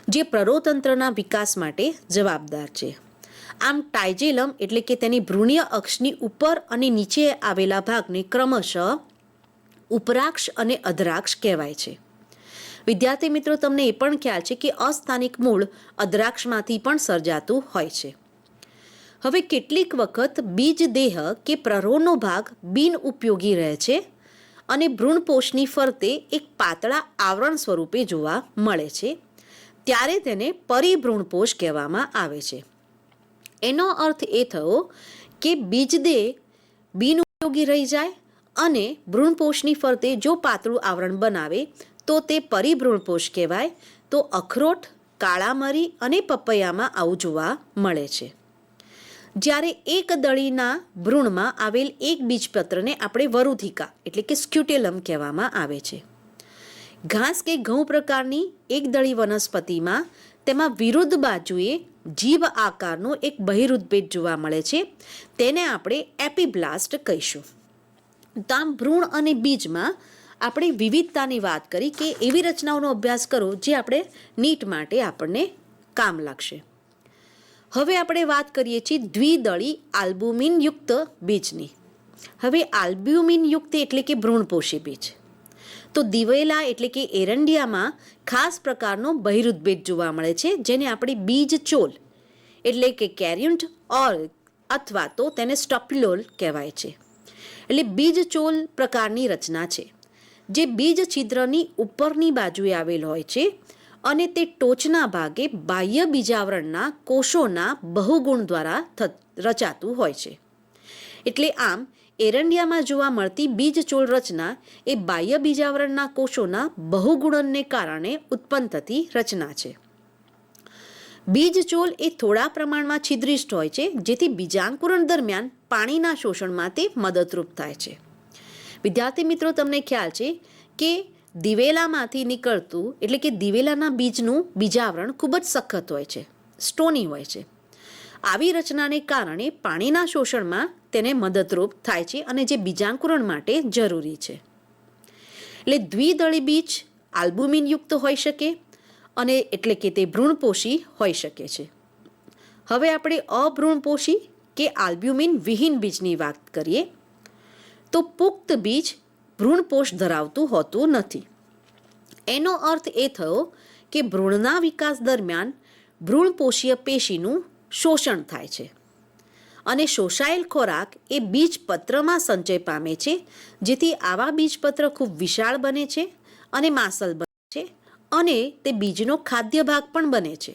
જે પ્રરોતંત્રના વિકાસ માટે જવાબદાર છે. આમ ટાઇજેલમ એટલે કે તેની ભ્રૂણીય અક્ષની ઉપર અને નીચે આવેલા ભાગને ક્રમશઃ ઉપરાક્ષ અને અધરાક્ષ કહેવાય છે. વિદ્યાર્થી મિત્રો, તમને એ પણ ખ્યાલ છે કે અસ્થાનિક મૂળ અધરાક્ષમાંથી પણ સર્જાતું હોય છે. હવે કેટલીક વખત બીજ દેહ કે પ્રરોહનો ભાગ બિન ઉપયોગી રહે છે અને ભ્રૂણપોષની ફરતે એક પાતળા આવરણ સ્વરૂપે જોવા મળે છે, ત્યારે તેને પરિભ્રૂણપોષ કહેવામાં આવે છે. એનો અર્થ એ થયો કે બીજદેહ બિનઉપયોગી રહી જાય અને ભ્રૂણપોષની ફરતે જો પાતળું આવરણ બનાવે તો તે પરિભ્રૂણપોષ કહેવાય. તો અખરોટ, કાળા મરી અને પપૈયામાં આવું જોવા મળે છે. જ્યારે એક દળીના ભ્રૂણમાં આવેલ એક બીજપત્રને આપણે વરુથિકા એટલે કે સ્ક્યુટેલમ કહેવામાં આવે છે. ઘાસ કે ઘઉં પ્રકારની એક દળી વનસ્પતિમાં તેમાં વિરુદ્ધ બાજુએ જીભ આકારનો એક બહિરુદભેદ જોવા મળે છે, તેને આપણે એપીબ્લાસ્ટ કહીશું. તો આમ ભ્રૂણ અને બીજમાં આપણે વિવિધતાની વાત કરી કે એવી રચનાઓનો અભ્યાસ કરો જે આપણે નીટ માટે આપણને કામ લાગશે. હવે આપણે વાત કરીએ છીએ દ્વિદળી આલ્બુમિનયુક્ત બીજની. હવે આલ્બ્યુમિનયુક્ત એટલે કે ભ્રૂણપોષી બીજ. તો દિવેલા એટલે કે એરંડિયામાં ખાસ પ્રકારનો બહિરુદભેદ જોવા મળે છે, જેને આપણે બીજ ચોલ એટલે કે કેર્યુન્ટ ઓર અથવા તો તેને સ્ટોપ્યુલોલ કહેવાય છે. એટલે બીજ ચોલ પ્રકારની રચના છે, જે બીજ છિદ્રની ઉપરની બાજુએ આવેલ હોય છે અને તે ટોચના ભાગે બાહ્ય બીજાવરણના કોષોના બહુગુણ દ્વારા રચાતું હોય છે. એટલે આમ એરંડિયામાં જોવા મળતી બીજચોળ રચના એ બાહ્ય બીજાવરણના કોષોના બહુગુણનને કારણે ઉત્પન્ન થતી રચના છે. બીજચોલ એ થોડા પ્રમાણમાં છિદ્રિષ્ટ હોય છે, જેથી બીજાંકુરણ દરમિયાન પાણીના શોષણમાં તે મદદરૂપ થાય છે. વિદ્યાર્થી મિત્રો, તમને ખ્યાલ છે કે દિવેલામાંથી નીકળતું એટલે કે દિવેલાના બીજનું બીજાવરણ ખૂબ જ સખત હોય છે, સ્ટોની હોય છે. આવી રચનાને કારણે પાણીના શોષણમાં તેને મદદરૂપ થાય છે અને જે બીજાંકુરણ માટે જરૂરી છે. એટલે દ્વિદળી બીજ આલ્બુમિનયુક્ત હોઈ શકે અને એટલે કે તે ભ્રૂણપોષી હોઈ શકે છે. હવે આપણે અભ્રૂણપોષી કે આલ્બ્યુમિન વિહીન બીજની વાત કરીએ તો પુખ્ત બીજ ભ્રૂણપોષ ધરાવતું હોતું નથી. એનો અર્થ એ થયો કે ભ્રૂણના વિકાસ દરમિયાન ભ્રૂણપોષીય પેશીનું શોષણ થાય છે અને શોષાયેલ ખોરાક એ બીજપત્રમાં સંચય પામે છે, જેથી આવા બીજપત્ર ખૂબ વિશાળ બને છે અને માસલ બને છે અને તે બીજનો ખાદ્ય ભાગ પણ બને છે.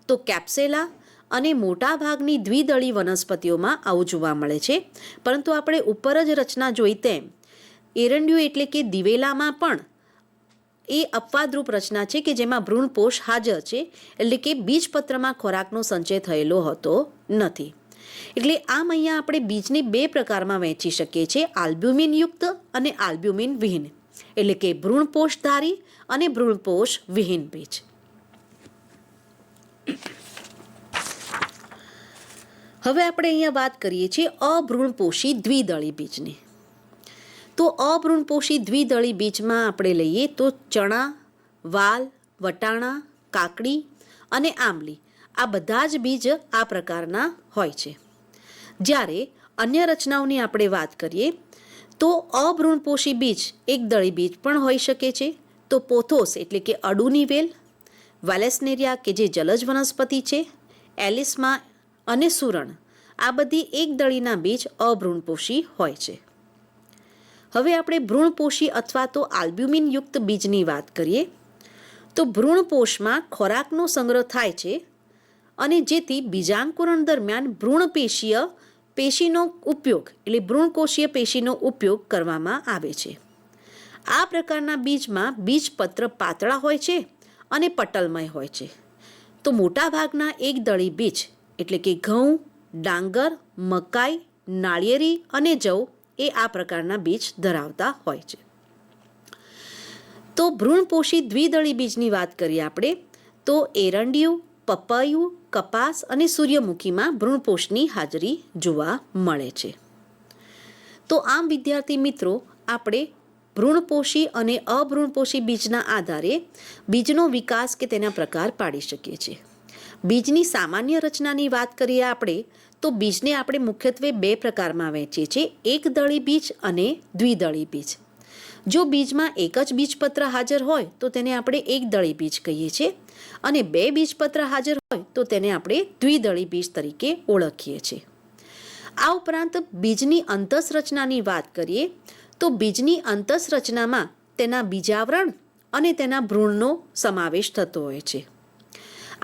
તો કેપ્સેલા અને મોટા ભાગની દ્વિદળી વનસ્પતિઓમાં આવું જોવા મળે છે, પરંતુ આપણે ઉપર જ રચના જોઈ તેમ એરંડિયું એટલે કે દિવેલામાં પણ એ અપવાદરૂપ રચના છે કે જેમાં ભ્રૂણપોષ હાજર છે, એટલે કે બીજપત્રમાં ખોરાકનો સંચય થયેલો હોતો નથી. એટલે આમ અહીંયા આપણે બીજને બે પ્રકારમાં વહેંચી શકીએ છીએ, આલ્બ્યુમિનયુક્ત અને આલ્બ્યુમિન વિહીન, એટલે કે ભ્રૂણપોષધારી અને ભ્રૂણપોષ વિહીન બીજ. હવે આપણે અહીંયા વાત કરીએ છીએ અભ્રૂણપોષી દ્વિદળી બીજની. તો અભ્રૂણપોષી દ્વિદળી બીજમાં આપણે લઈએ તો ચણા, વાલ, વટાણા, કાકડી અને આંબલી આ બધા જ બીજ આ પ્રકારના હોય છે. જ્યારે અન્ય રચનાઓની આપણે વાત કરીએ તો અભ્રૂણપોષી બીજ એકદળી બીજ પણ હોઈ શકે છે. તો પોથોસ એટલે કે અડુની વેલ, વાલેસનેરિયા કે જે જલજ વનસ્પતિ છે, એલિસમા અને સુરણ આ બધી એકદળીના બીજ અભ્રૂણપોષી હોય છે. હવે આપણે ભ્રૂણપોષી અથવા તો આલ્બ્યુમિનયુક્ત બીજની વાત કરીએ તો ભ્રૂણપોષમાં ખોરાકનો સંગ્રહ થાય છે અને જેથી બીજાંકુરણ દરમિયાન ભ્રૂણપેશીય પેશીનો ઉપયોગ એટલે ભ્રૂણકોષીય પેશીનો ઉપયોગ કરવામાં આવે છે. આ પ્રકારના બીજમાં બીજપત્ર પાતળા હોય છે અને પટલમય હોય છે. તો મોટાભાગના એકદળી બીજ એટલે કે ઘઉં, ડાંગર, મકાઈ, નાળિયેરી અને જવ એ આ પ્રકારના બીજ ધરાવતા હોય છે. તો ભ્રૂણપોષી દ્વિદળી બીજની વાત કરીએ આપણે તો એરંડિયું, પપૈયું, કપાસ અને સૂર્યમુખીમાં ભ્રૂણપોષની હાજરી જોવા મળે છે. તો આમ વિદ્યાર્થી મિત્રો, આપણે ભ્રૂણપોષી અને અભ્રૂણપોષી બીજના આધારે બીજનો વિકાસ કે તેના પ્રકાર પાડી શકીએ છીએ. બીજની સામાન્ય રચનાની વાત કરીએ આપણે તો બીજને આપણે મુખ્યત્વે બે પ્રકારમાં વહેંચીએ છીએ, એકદળી બીજ અને દ્વિદળી બીજ. જો બીજમાં એક જ બીજપત્ર હાજર હોય તો તેને આપણે એકદળી બીજ કહીએ છીએ અને બે બીજપત્ર હાજર હોય તો તેને આપણે દ્વિદળી બીજ તરીકે ઓળખીએ છીએ. આ ઉપરાંત બીજની અંતઃરચનાની વાત કરીએ તો બીજની અંતઃરચનામાં તેના બીજાવરણ અને તેના ભ્રૂણનો સમાવેશ થતો હોય છે.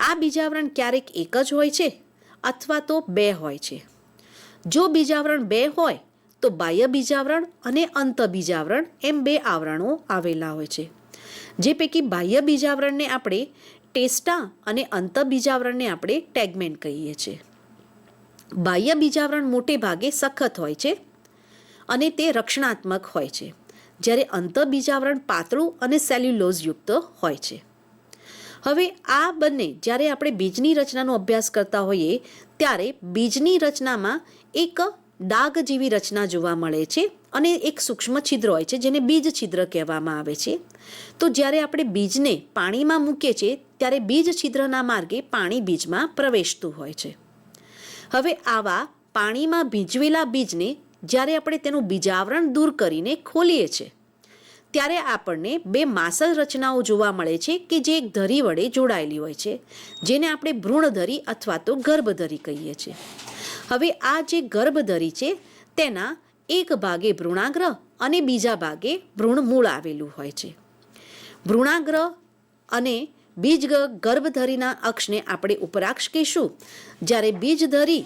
આ બીજાવરણ ક્યારેક એક જ હોય છે અથવા તો બે હોય છે. જો બીજાવરણ બે હોય તો બાહ્ય બીજાવરણ અને અંતઃબીજાવરણ એમ બે આવરણો આવેલા હોય છે. જે પૈકી બાહ્ય બીજાવરણને આપણે ટેસ્ટા અને અંતઃબીજાવરણને આપણે ટેગમેન કહીએ છીએ. બાહ્ય બીજાવરણ મોટે ભાગે સખત હોય છે અને તે રક્ષણાત્મક હોય છે, જ્યારે અંતઃબીજાવરણ પાતળું અને સેલ્યુલોઝ યુક્ત હોય છે. હવે આ બંને જ્યારે આપણે બીજની રચનાનો અભ્યાસ કરતા હોઈએ ત્યારે બીજની રચનામાં એક ડાઘ જેવી રચના જોવા મળે છે અને એક સૂક્ષ્મ છિદ્ર હોય છે જેને બીજ છિદ્ર કહેવામાં આવે છે. તો જ્યારે આપણે બીજને પાણીમાં મૂકીએ છીએ ત્યારે બીજ છિદ્રના માર્ગે પાણી બીજમાં પ્રવેશતું હોય છે. હવે આવા પાણીમાં ભીંજવેલા બીજને જ્યારે આપણે તેનું બીજાવરણ દૂર કરીને ખોલીએ છીએ ત્યારે આપણને બે માસલ રચનાઓ જોવા મળે છે કે જે એક ધરી વડે જોડાયેલી હોય છે, જેને આપણે ભ્રૂણધરી અથવા તો ગર્ભધરી કહીએ છીએ. હવે આ જે ગર્ભધરી છે તેના એક ભાગે ભ્રૂણાગ્ર અને બીજા ભાગે ભ્રૂણમૂળ આવેલું હોય છે. ભ્રૂણાગ્ર અને બીજ ગર્ભધરીના અક્ષને આપણે ઉપરાક્ષ કહીશું, જ્યારે બીજધરી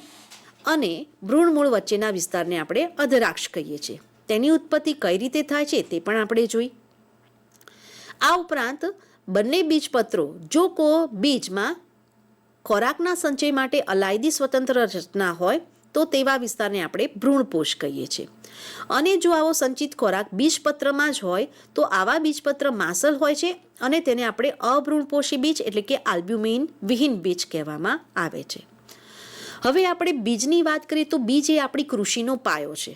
અને ભ્રૂણમૂળ વચ્ચેના વિસ્તારને આપણે અધરાક્ષ કહીએ છીએ. તેની ઉત્પત્તિ કઈ રીતે થાય છે તે પણ આપણે જોઈ. આ ઉપરાંત બંને બીજપત્રો જો બીજમાં ખોરાકના સંચય માટે અલાયદી સ્વતંત્ર રચના હોય તો તેવા વિસ્તારને આપણે ભ્રૂણપોષ કહીએ છીએ. અને જો આવો સંચિત ખોરાક બીજપત્રમાં જ હોય તો આવા બીજપત્ર માસલ હોય છે અને તેને આપણે અભ્રૂણપોષી બીજ એટલે કે આલ્બ્યુમિન વિહીન બીજ કહેવામાં આવે છે. હવે આપણે બીજની વાત કરીએ તો બીજ એ આપણી કૃષિનો પાયો છે,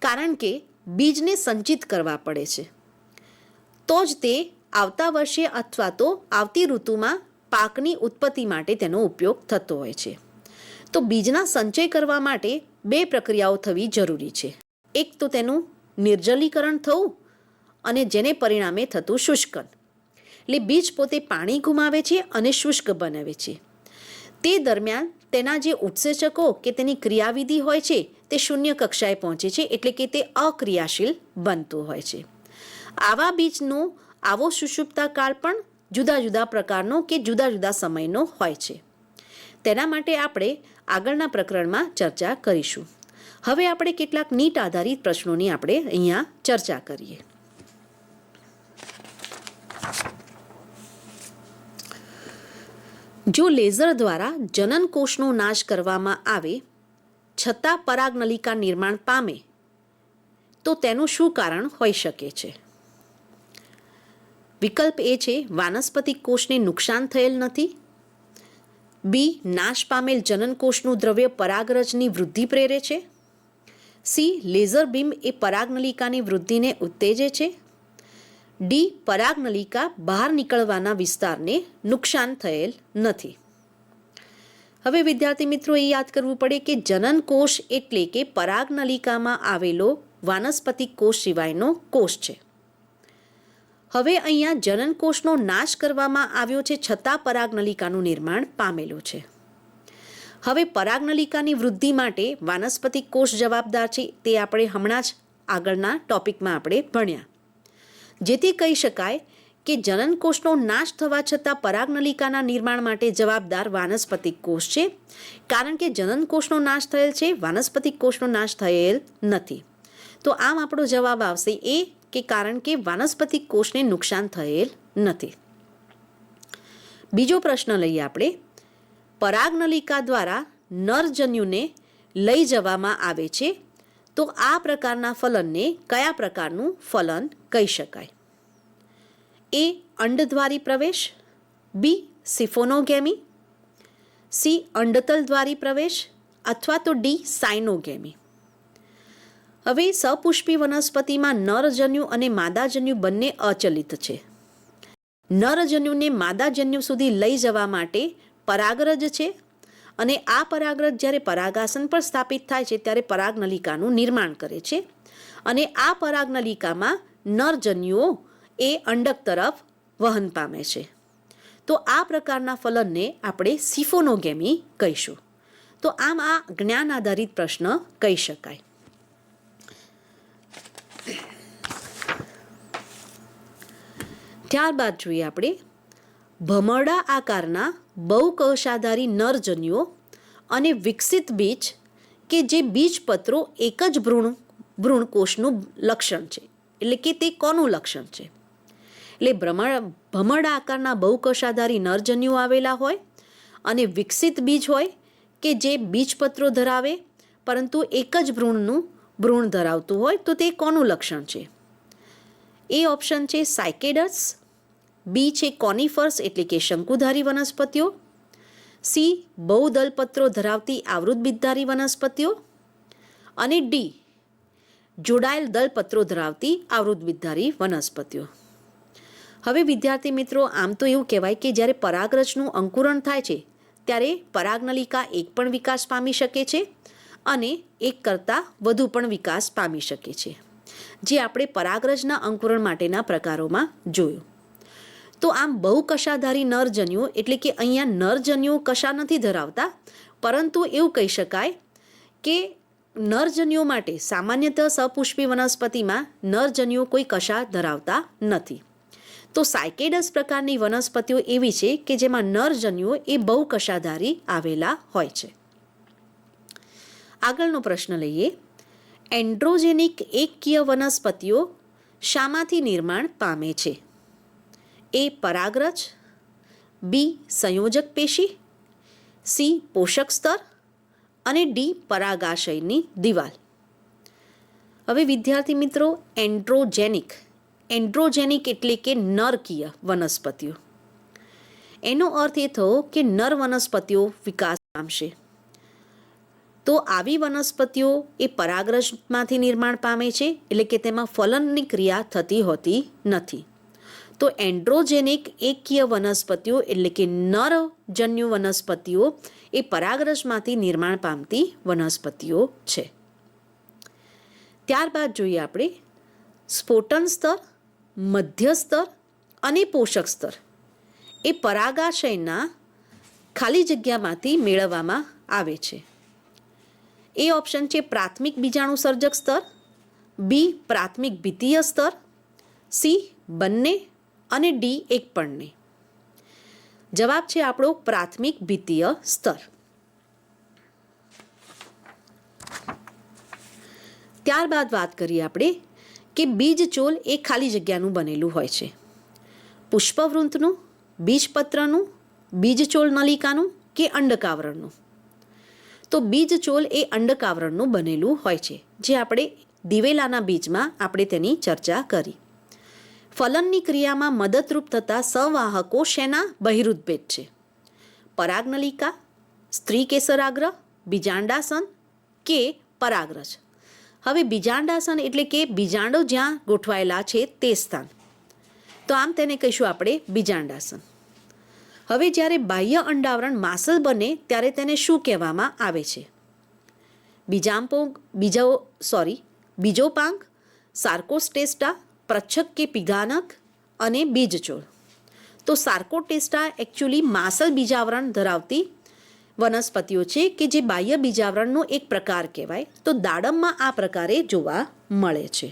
કારણ કે બીજને સંચિત કરવા પડે છે તો જ તે આવતા વર્ષે અથવા તો આવતી ઋતુમાં પાકની ઉત્પત્તિ માટે તેનો ઉપયોગ થતો હોય છે. તો બીજના સંચય કરવા માટે બે પ્રક્રિયાઓ થવી જરૂરી છે. એક તો તેનું નિર્જલીકરણ થવું અને જેને પરિણામે થતું શુષ્કન, એટલે બીજ પોતે પાણી ગુમાવે છે અને શુષ્ક બનાવે છે. તે દરમિયાન તેના જે ઉત્સેચકો કે તેની ક્રિયાવિધિ હોય છે તે શૂન્ય કક્ષાએ પહોંચે છે, એટલે કે તે અક્રિયાશીલ બનતું હોય છે. આવા બીજનો આવો સુષુપ્તા કાળ પણ જુદા જુદા પ્રકારનો કે જુદા જુદા સમયનો હોય છે. તેના માટે આપણે આગળના પ્રકરણમાં ચર્ચા કરીશું. હવે આપણે કેટલાક નીટ આધારિત પ્રશ્નોની આપણે અહીંયા ચર્ચા કરીએ. જો લેઝર દ્વારા જનનકોષનો નાશ કરવામાં આવે છતાં પરાગનલિકા નિર્માણ પામે તો તેનું શું કારણ હોઈ શકે છે? વિકલ્પ એ છે વાનસ્પતિક કોષને નુકસાન થયેલ નથી, બી નાશ પામેલ જનનકોષનું દ્રવ્ય પરાગરજની વૃદ્ધિ પ્રેરે છે, સી લેઝર બીમ એ પરાગનલિકાની વૃદ્ધિને ઉત્તેજે છે, ડી પરાગનલિકા બહાર નીકળવાના વિસ્તારને નુકસાન થયેલ નથી. હવે વિદ્યાર્થી મિત્રો એ યાદ કરવું પડે કે જનનકોષ એટલે કે પરાગનલિકામાં આવેલો વાનસ્પતિક કોષ સિવાયનો કોષ છે. હવે અહીંયા જનનકોષનો નાશ કરવામાં આવ્યો છે છતાં પરાગનલિકાનું નિર્માણ પામેલું છે. હવે પરાગનલિકાની વૃદ્ધિ માટે વાનસ્પતિક કોષ જવાબદાર છે તે આપણે હમણાં જ આગળના ટોપિકમાં આપણે ભણ્યા. જેથી કહી શકાય કે જનનકોષનો નાશ થવા છતાં પરાગનલિકાના નિર્માણ માટે જવાબદાર વાનસ્પતિક કોષ છે, કારણ કે જનનકોષનો નાશ થયેલ છે, વાનસ્પતિક કોષનો નાશ થયેલ નથી. તો આમ આપણો જવાબ આવશે એ કે કારણ કે વાનસ્પતિક કોષને નુકસાન થયેલ નથી. બીજો પ્રશ્ન લઈએ આપણે. પરાગનલિકા દ્વારા નરજન્યુને લઈ જવામાં આવે છે તો આ પ્રકારના ફલનને કયા પ્રકારનું ફલન કહી શકાય? એ અંડદ્વારી પ્રવેશ, બી સિફોનોગેમી, સી અંડતલ દ્વારી પ્રવેશ અથવા તો ડી સાયનોગેમી. હવે સપુષ્પી વનસ્પતિમાં નરજન્યુ અને માદાજન્યુ બંને અચલિત છે. નરજન્યુને માદાજન્યુ સુધી લઈ જવા માટે પરાગરજ છે અને આ પરાગરજ જ્યારે પરાગાસન પર સ્થાપિત થાય છે ત્યારે પરાગનલિકાનું નિર્માણ કરે છે અને આ પરાગનલિકામાં નરજન્યુઓ એ અંડક તરફ વહન પામે છે. તો આ પ્રકારના ફલનને આપણે સિફોનોગેમી કહીશું. તો આમ આ જ્ઞાન આધારિત પ્રશ્ન કહી શકાય. ત્યારબાદ જોઈએ આપણે ભમરડા આકારના બહુકોષાધારી નરજન્યુઓ અને વિકસિત બીજ કે જે બીજપત્રો એક જ ભ્રૂણકોષનું લક્ષણ છે, એટલે કે તે કોનું લક્ષણ છે? એટલે ભમરડા આકારના બહુકોષાધારી નરજન્યુઓ આવેલા હોય અને વિકસિત બીજ હોય કે જે બીજપત્રો ધરાવે પરંતુ એક જ ભ્રૂણ ધરાવતું હોય, તો તે કોનું લક્ષણ છે? એ ઓપ્શન છે સાયકેડસ, બી છે કોનિફર્સ એટલે કે શંકુધારી વનસ્પતિઓ, સી બહુદલપત્રો ધરાવતી આવૃતબીજધારી વનસ્પતિઓ અને ડી જોડાયેલ દલપત્રો ધરાવતી આવૃતબીજધારી વનસ્પતિઓ. હવે વિદ્યાર્થી મિત્રો, આમ તો એવું કહેવાય કે જ્યારે પરાગરજનું અંકુરણ થાય છે ત્યારે પરાગનલિકા એક પણ વિકાસ પામી શકે છે અને એક કરતાં વધુ પણ વિકાસ પામી શકે છે, જે આપણે પરાગરજના અંકુરણ માટેના પ્રકારોમાં જોયું. તો આમ બહુકશાધારી નરજન્યુઓ એટલે કે અહીંયા નરજન્યુઓ કશા નથી ધરાવતા, પરંતુ એવું કહી શકાય કે નરજન્યુઓ માટે સામાન્યતઃ સપુષ્પી વનસ્પતિમાં નરજન્યુઓ કોઈ કશા ધરાવતા નથી. તો સાયકેડસ પ્રકારની વનસ્પતિઓ એવી છે કે જેમાં નરજન્યુઓ એ બહુકશાધારી આવેલા હોય છે. આગળનો પ્રશ્ન લઈએ. એન્ડ્રોજેનિક એકકીય વનસ્પતિઓ શામાંથી નિર્માણ પામે છે? એ પરાગરજ, બી સંયોજક પેશી, સી પોષક સ્તર અને ડી પરાગાશયની દિવાલ. હવે વિદ્યાર્થી મિત્રો, એન્ડ્રોજેનિક એટલે કે નરકીય વનસ્પતિઓ, એનો અર્થ એ થયો કે નર વનસ્પતિઓ વિકાસ પામશે. તો આવી વનસ્પતિઓ એ પરાગરજમાંથી નિર્માણ પામે છે, એટલે કે તેમાં ફલનની ક્રિયા થતી હોતી નથી. તો એન્ડ્રોજેનિક એકકીય વનસ્પતિઓ એટલે કે નરજન્યુ વનસ્પતિઓ એ પરાગરજમાંથી નિર્માણ પામતી વનસ્પતિઓ છે. ત્યારબાદ જોઈએ આપણે સ્ફોટન સ્તર, મધ્ય સ્તર અને પોષક સ્તર એ પરાગાશયના ખાલી જગ્યામાંથી મેળવવામાં આવે છે. એ ઓપ્શન છે પ્રાથમિક બીજાણુસર્જક સ્તર, બી પ્રાથમિક દ્વિતીય સ્તર, સી બંને અને ડી એક પણ નહીં. જવાબ છે આપણો પ્રાથમિક દ્વિતીય સ્તર. ત્યારબાદ વાત કરીએ આપણે કે બીજચોલ એ ખાલી જગ્યાનું બનેલું હોય છે. પુષ્પવૃંતનું, બીજપત્રનું, બીજચોલ નલિકાનું કે અંડકાવરણનું? તો બીજચોલ એ અંડકાવરણનું બનેલું હોય છે, જે આપણે દિવેલાના બીજમાં આપણે તેની ચર્ચા કરી. ફલનની ક્રિયામાં મદદરૂપ થતા સંવાહકો શેના બહિરુદભેદ છે? પરાગનલિકા, સ્ત્રી કેસરાગ્ર, બીજાંડાસન કે પરાગરજ? હવે બીજાંડાસન એટલે કે બીજાંડો જ્યાં ગોઠવાયેલા છે તે સ્થાન, તો આમ તેને કહીશું આપણે બીજાંડાસન. હવે જ્યારે બાહ્ય અંડાવરણ માસલ બને ત્યારે તેને શું કહેવામાં આવે છે? બીજોપાંગ, સાર્કોસ્ટેસ્ટા, પ્રચ્છક કે પીગાનક અને બીજચોળ. તો સાર્કોટેસ્ટા એકચ્યુઅલી માસલ બીજાવરણ ધરાવતી વનસ્પતિઓ છે કે જે બાહ્ય બીજાવરણનો એક પ્રકાર કહેવાય. તો દાડમમાં આ પ્રકારે જોવા મળે છે.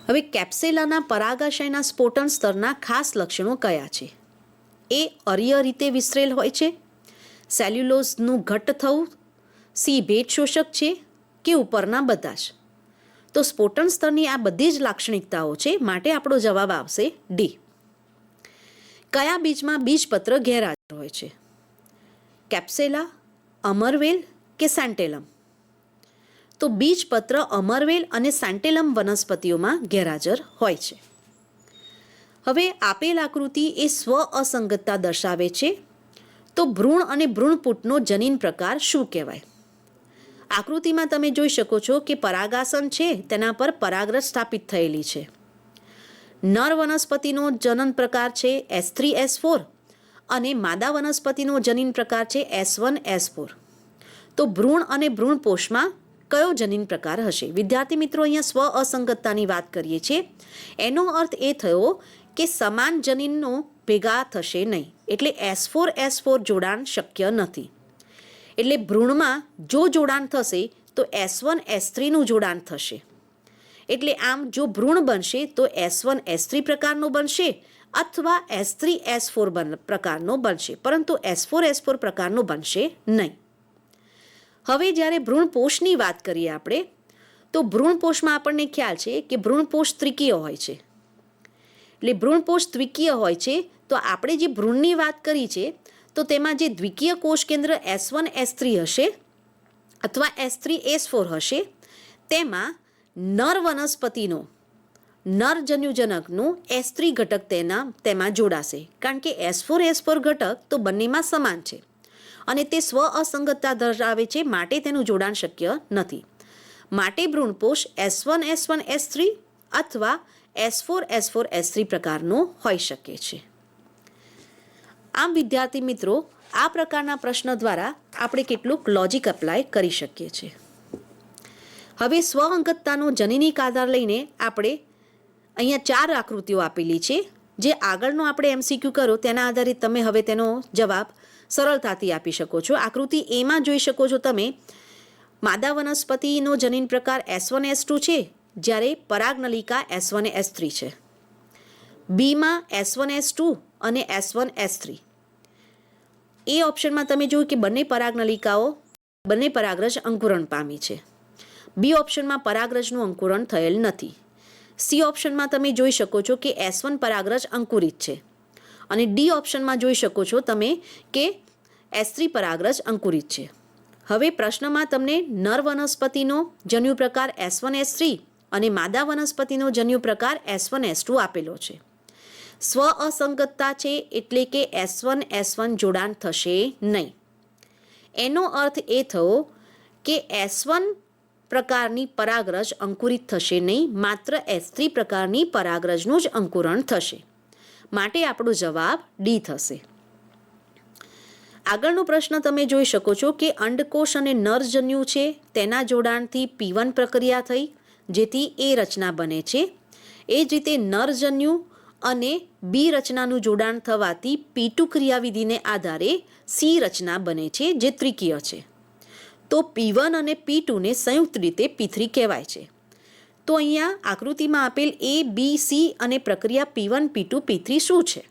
હવે કેપ્સેલાના પરાગાશયના સ્ફોટન સ્તરના ખાસ લક્ષણો કયા છે? એ અર્ય રીતે વિસ્તરેલ હોય છે, સેલ્યુલોઝનું ઘટ્ટ થવું, સી ભેજ શોષક છે કે ઉપરના બધા જ? તો સ્ફોટન સ્તરની આ બધી જ લાક્ષણિકતાઓ છે, માટે આપણો જવાબ આવશે ડી. કયા બીજમાં બીજપત્ર ગેરહાજર હોય છે? કેપ્સેલા, અમરવેલ કે સેન્ટેલમ? તો બીજપત્ર અમરવેલ અને સેન્ટેલમ વનસ્પતિઓમાં ગેરહાજર હોય છે. હવે આપેલ આકૃતિ એ સ્વ અસંગતતા દર્શાવે છે, તો ભ્રૂણ અને ભ્રૂણપુટનો જનીન પ્રકાર શું કહેવાય? આકૃતિમાં તમે જોઈ શકો છો કે પરાગાસન છે તેના પર પરાગરજ સ્થાપિત થયેલી છે. નર વનસ્પતિનો જનન પ્રકાર છે S3S4 અને માદા વનસ્પતિનો જનીન પ્રકાર છે S1S4. તો ભ્રૂણ અને ભ્રૂણપોષમાં કયો જનીન પ્રકાર હશે? વિદ્યાર્થી મિત્રો, અહીંયા સ્વ અસંગતતાની વાત કરીએ છીએ, એનો અર્થ એ થયો કે સમાન જનીનનો ભેગા થશે નહીં, એટલે S4S4 જોડાણ શક્ય નથી. એટલે ભ્રૂણમાં જો જોડાણ થશે તો S1S3નું જોડાણ થશે. એટલે આમ જો ભ્રૂણ બનશે તો S1 S3 પ્રકારનો બનશે અથવા S3 S4 પ્રકારનો બનશે, પરંતુ S4 S4 પ્રકારનો બનશે નહીં. હવે જ્યારે ભ્રૂણપોષની વાત કરીએ આપણે, તો ભ્રૂણપોષમાં આપણને ખ્યાલ છે કે ભ્રૂણપોષ ત્રિકીય હોય છે. એટલે ભ્રૂણપોષ દ્વિકીય હોય છે તો આપણે જે ભ્રૂણની વાત કરી છે તો તેમાં જે દ્વિકીય કોષ કેન્દ્ર S1 S3 હશે અથવા S3 S4 હશે, તેમાં નર વનસ્પતિનો નર જન્યુજનકનું S3 ઘટક તેમાં જોડાશે, કારણ કે S4 S4 ઘટક તો બંનેમાં સમાન છે અને તે સ્વ અસંગતતા ધરાવે છે, માટે તેનું જોડાણ શક્ય નથી. માટે ભ્રૂણપોષ S1 S1 S3 અથવા S4 S4 S3 પ્રકારનો હોઈ શકે છે. આમ વિદ્યાર્થી મિત્રો, આ પ્રકારના પ્રશ્ન દ્વારા આપણે કેટલુંક લોજિક એપ્લાય કરી શકીએ છીએ. હવે સ્વઅંગતતાનો જનીનિક આધાર લઈને આપણે અહીંયા 4 આકૃતિઓ આપેલી છે, જે આગળનો આપણે MCQ કરો તેના આધારિત તમે હવે તેનો જવાબ સરળતાથી આપી શકો છો. આકૃતિ એમાં જોઈ શકો છો તમે, માદા વનસ્પતિનો જનીન પ્રકાર S1 S2 છે, જ્યારે પરાગનલિકા S1 S3 છે. બીમાં S1 S2 અને S1 S3. એ ઓપ્શનમાં તમે જોયું કે બંને પરાગરજ અંકુરણ પામી છે. બી ઓપ્શનમાં પરાગરજનું અંકુરણ થયેલ નથી. સી ઓપ્શનમાં તમે જોઈ શકો છો કે S1 પરાગરજ અંકુરિત છે અને ડી ઓપ્શનમાં જોઈ શકો છો તમે કે S3 પરાગરજ અંકુરિત છે. હવે પ્રશ્નમાં તમને નર વનસ્પતિનો જન્યુ પ્રકાર S1 S3 અને માદા વનસ્પતિનો જન્યુ પ્રકાર S1 S2 આપેલો છે. સ્વ અસંગતતા છે એટલે કે S1 S1 જોડાણ થશે નહીં. એનો અર્થ એ થયો કે S1 પ્રકારની પરાગરજ અંકુરિત થશે નહીં, માત્ર S3 પ્રકારની પરાગરજનું જ અંકુરણ થશે. માટે આપણો જવાબ ડી થશે. આગળનો પ્રશ્ન તમે જોઈ શકો છો કે અંડકોષ અને નરજન્યુ છે તેના જોડાણથી P1 પ્રક્રિયા થઈ, જેથી એ રચના બને છે. એ જ રીતે નરજન્યુ અને બી રચનાનું જોડાણ થવાથી P2 ક્રિયાવિધિને આધારે સી રચના બને છે, જે ત્રિકીય છે. તો P1 અને P2ને સંયુક્ત રીતે P3 કહેવાય છે. તો અહીંયા આકૃતિમાં આપેલ A, B, C અને પ્રક્રિયા P1, P2, P3 શું છે?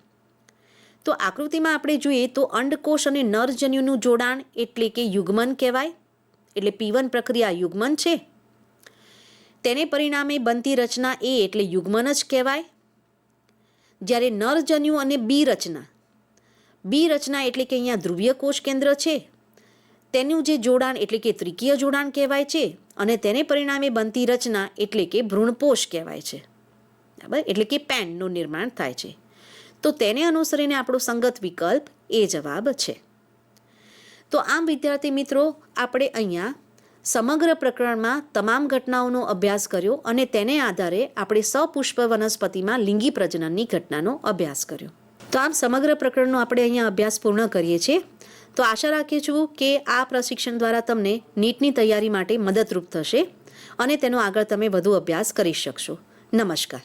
તો આકૃતિમાં આપણે જોઈએ તો અંડકોષ અને નરજન્યુનું જોડાણ એટલે કે યુગ્મન કહેવાય. એટલે P1 પ્રક્રિયા યુગ્મન છે. તેને પરિણામે બનતી રચના એ એટલે યુગ્મન જ કહેવાય. જ્યારે નરજન્યુ અને બી રચના એટલે કે અહીંયા ધ્રુવીય કોષ કેન્દ્ર છે, તેનું જે જોડાણ એટલે કે ત્રિકીય જોડાણ કહેવાય છે અને તેને પરિણામે બનતી રચના એટલે કે ભ્રૂણપોષ કહેવાય છે. બરાબર, એટલે કે પેનનું નિર્માણ થાય છે. તો તેને અનુસરીને આપણો સંગત વિકલ્પ એ જવાબ છે. તો આમ વિદ્યાર્થી મિત્રો, આપણે અહીંયા સમગ્ર પ્રકરણમાં તમામ ઘટનાઓનો અભ્યાસ કર્યો અને તેને આધારે આપણે સપુષ્પ વનસ્પતિમાં લિંગી પ્રજનનની ઘટનાનો અભ્યાસ કર્યો. તો આમ સમગ્ર પ્રકરણનો આપણે અહીંયા અભ્યાસ પૂર્ણ કરીએ છીએ. તો આશા રાખીએ છું કે આ પ્રશિક્ષણ દ્વારા તમને નીટની તૈયારી માટે મદદરૂપ થશે અને તેનો આગળ તમે વધુ અભ્યાસ કરી શકશો. નમસ્કાર.